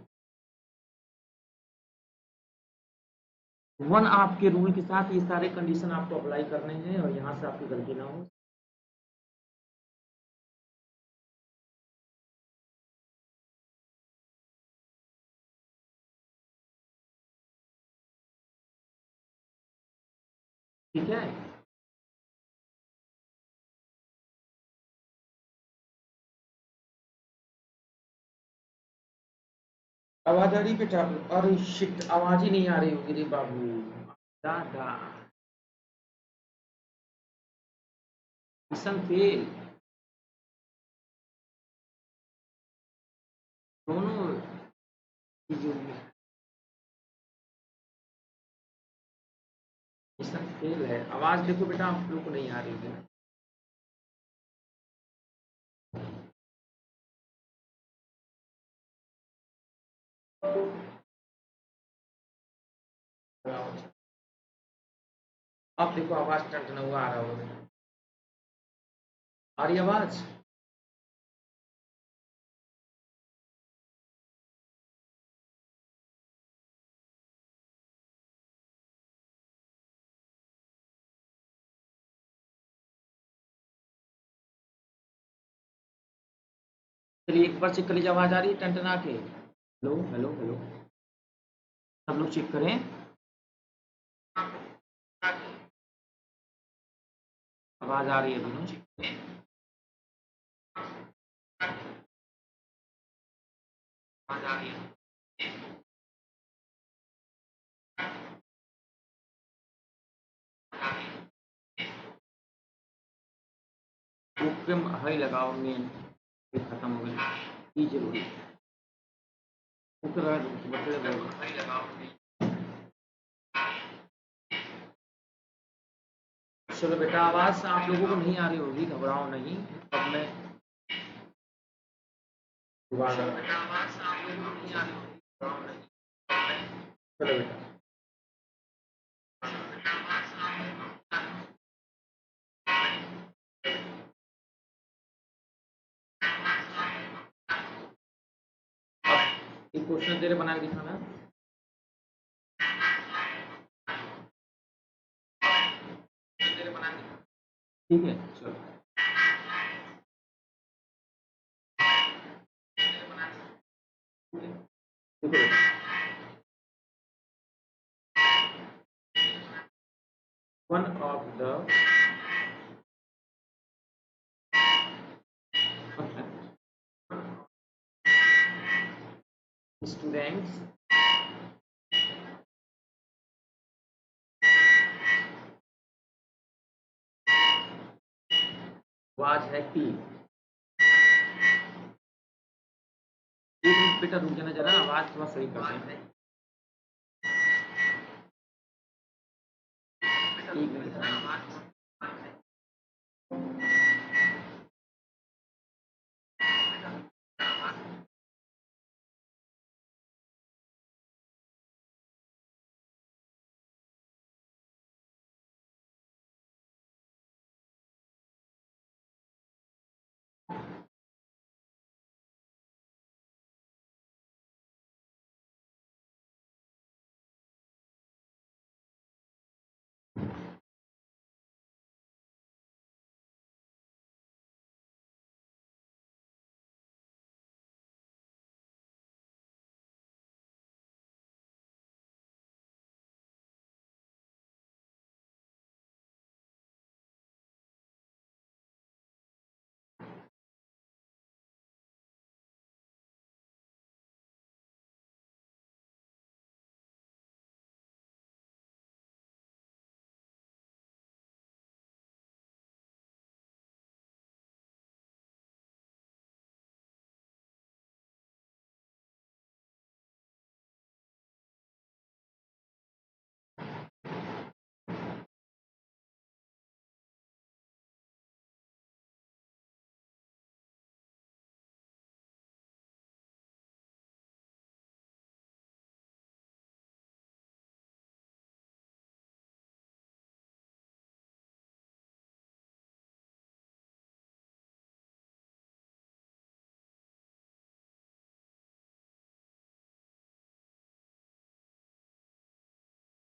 वन आपके रूल के साथ ये सारे कंडीशन आपको अप्लाई करने हैं और यहाँ से आपकी गलती ना हो। ठीक है, आवाज आ रही बेटा? अरे शिट, आवाज ही नहीं आ रही होगी रे बाबू दादा। मिशन फेल, दोनों चीजों में मिशन फेल है। आवाज देखो बेटा, आप लोग को नहीं आ रही है। अब देखो आवाज टंटना हुआ आ रहा होगा। आ रही आवाज? चलिए एक बार चेक कर लीजिए, आवाज आ रही है टंटना के? हेलो हेलो हेलो, सब लोग चेक करें। आवाज आ रही है दोनों, चेक करें। आवाज आ रही है? ओके, हाई लगाओ मेन, ये खत्म हो गया। ये जरूरी ओके हाई लगाओ। चलो बेटा, आवाज आप लोगों को नहीं आ रही होगी, घबराओ नहीं। अब मैं दोबारा, बेटा आवाज आप लोगों को नहीं आ रही होगी, घबराओ नहीं। चलो बेटा, अब एक क्वेश्चन तेरे बना के दिखाना। तेरे बना के, ठीक है चलो। देखो बेटा, one of the students वो आज है टी। एक मिनट बेटा रुक जाना जरा, आवाज थोड़ा सही कर दें। एक मिनट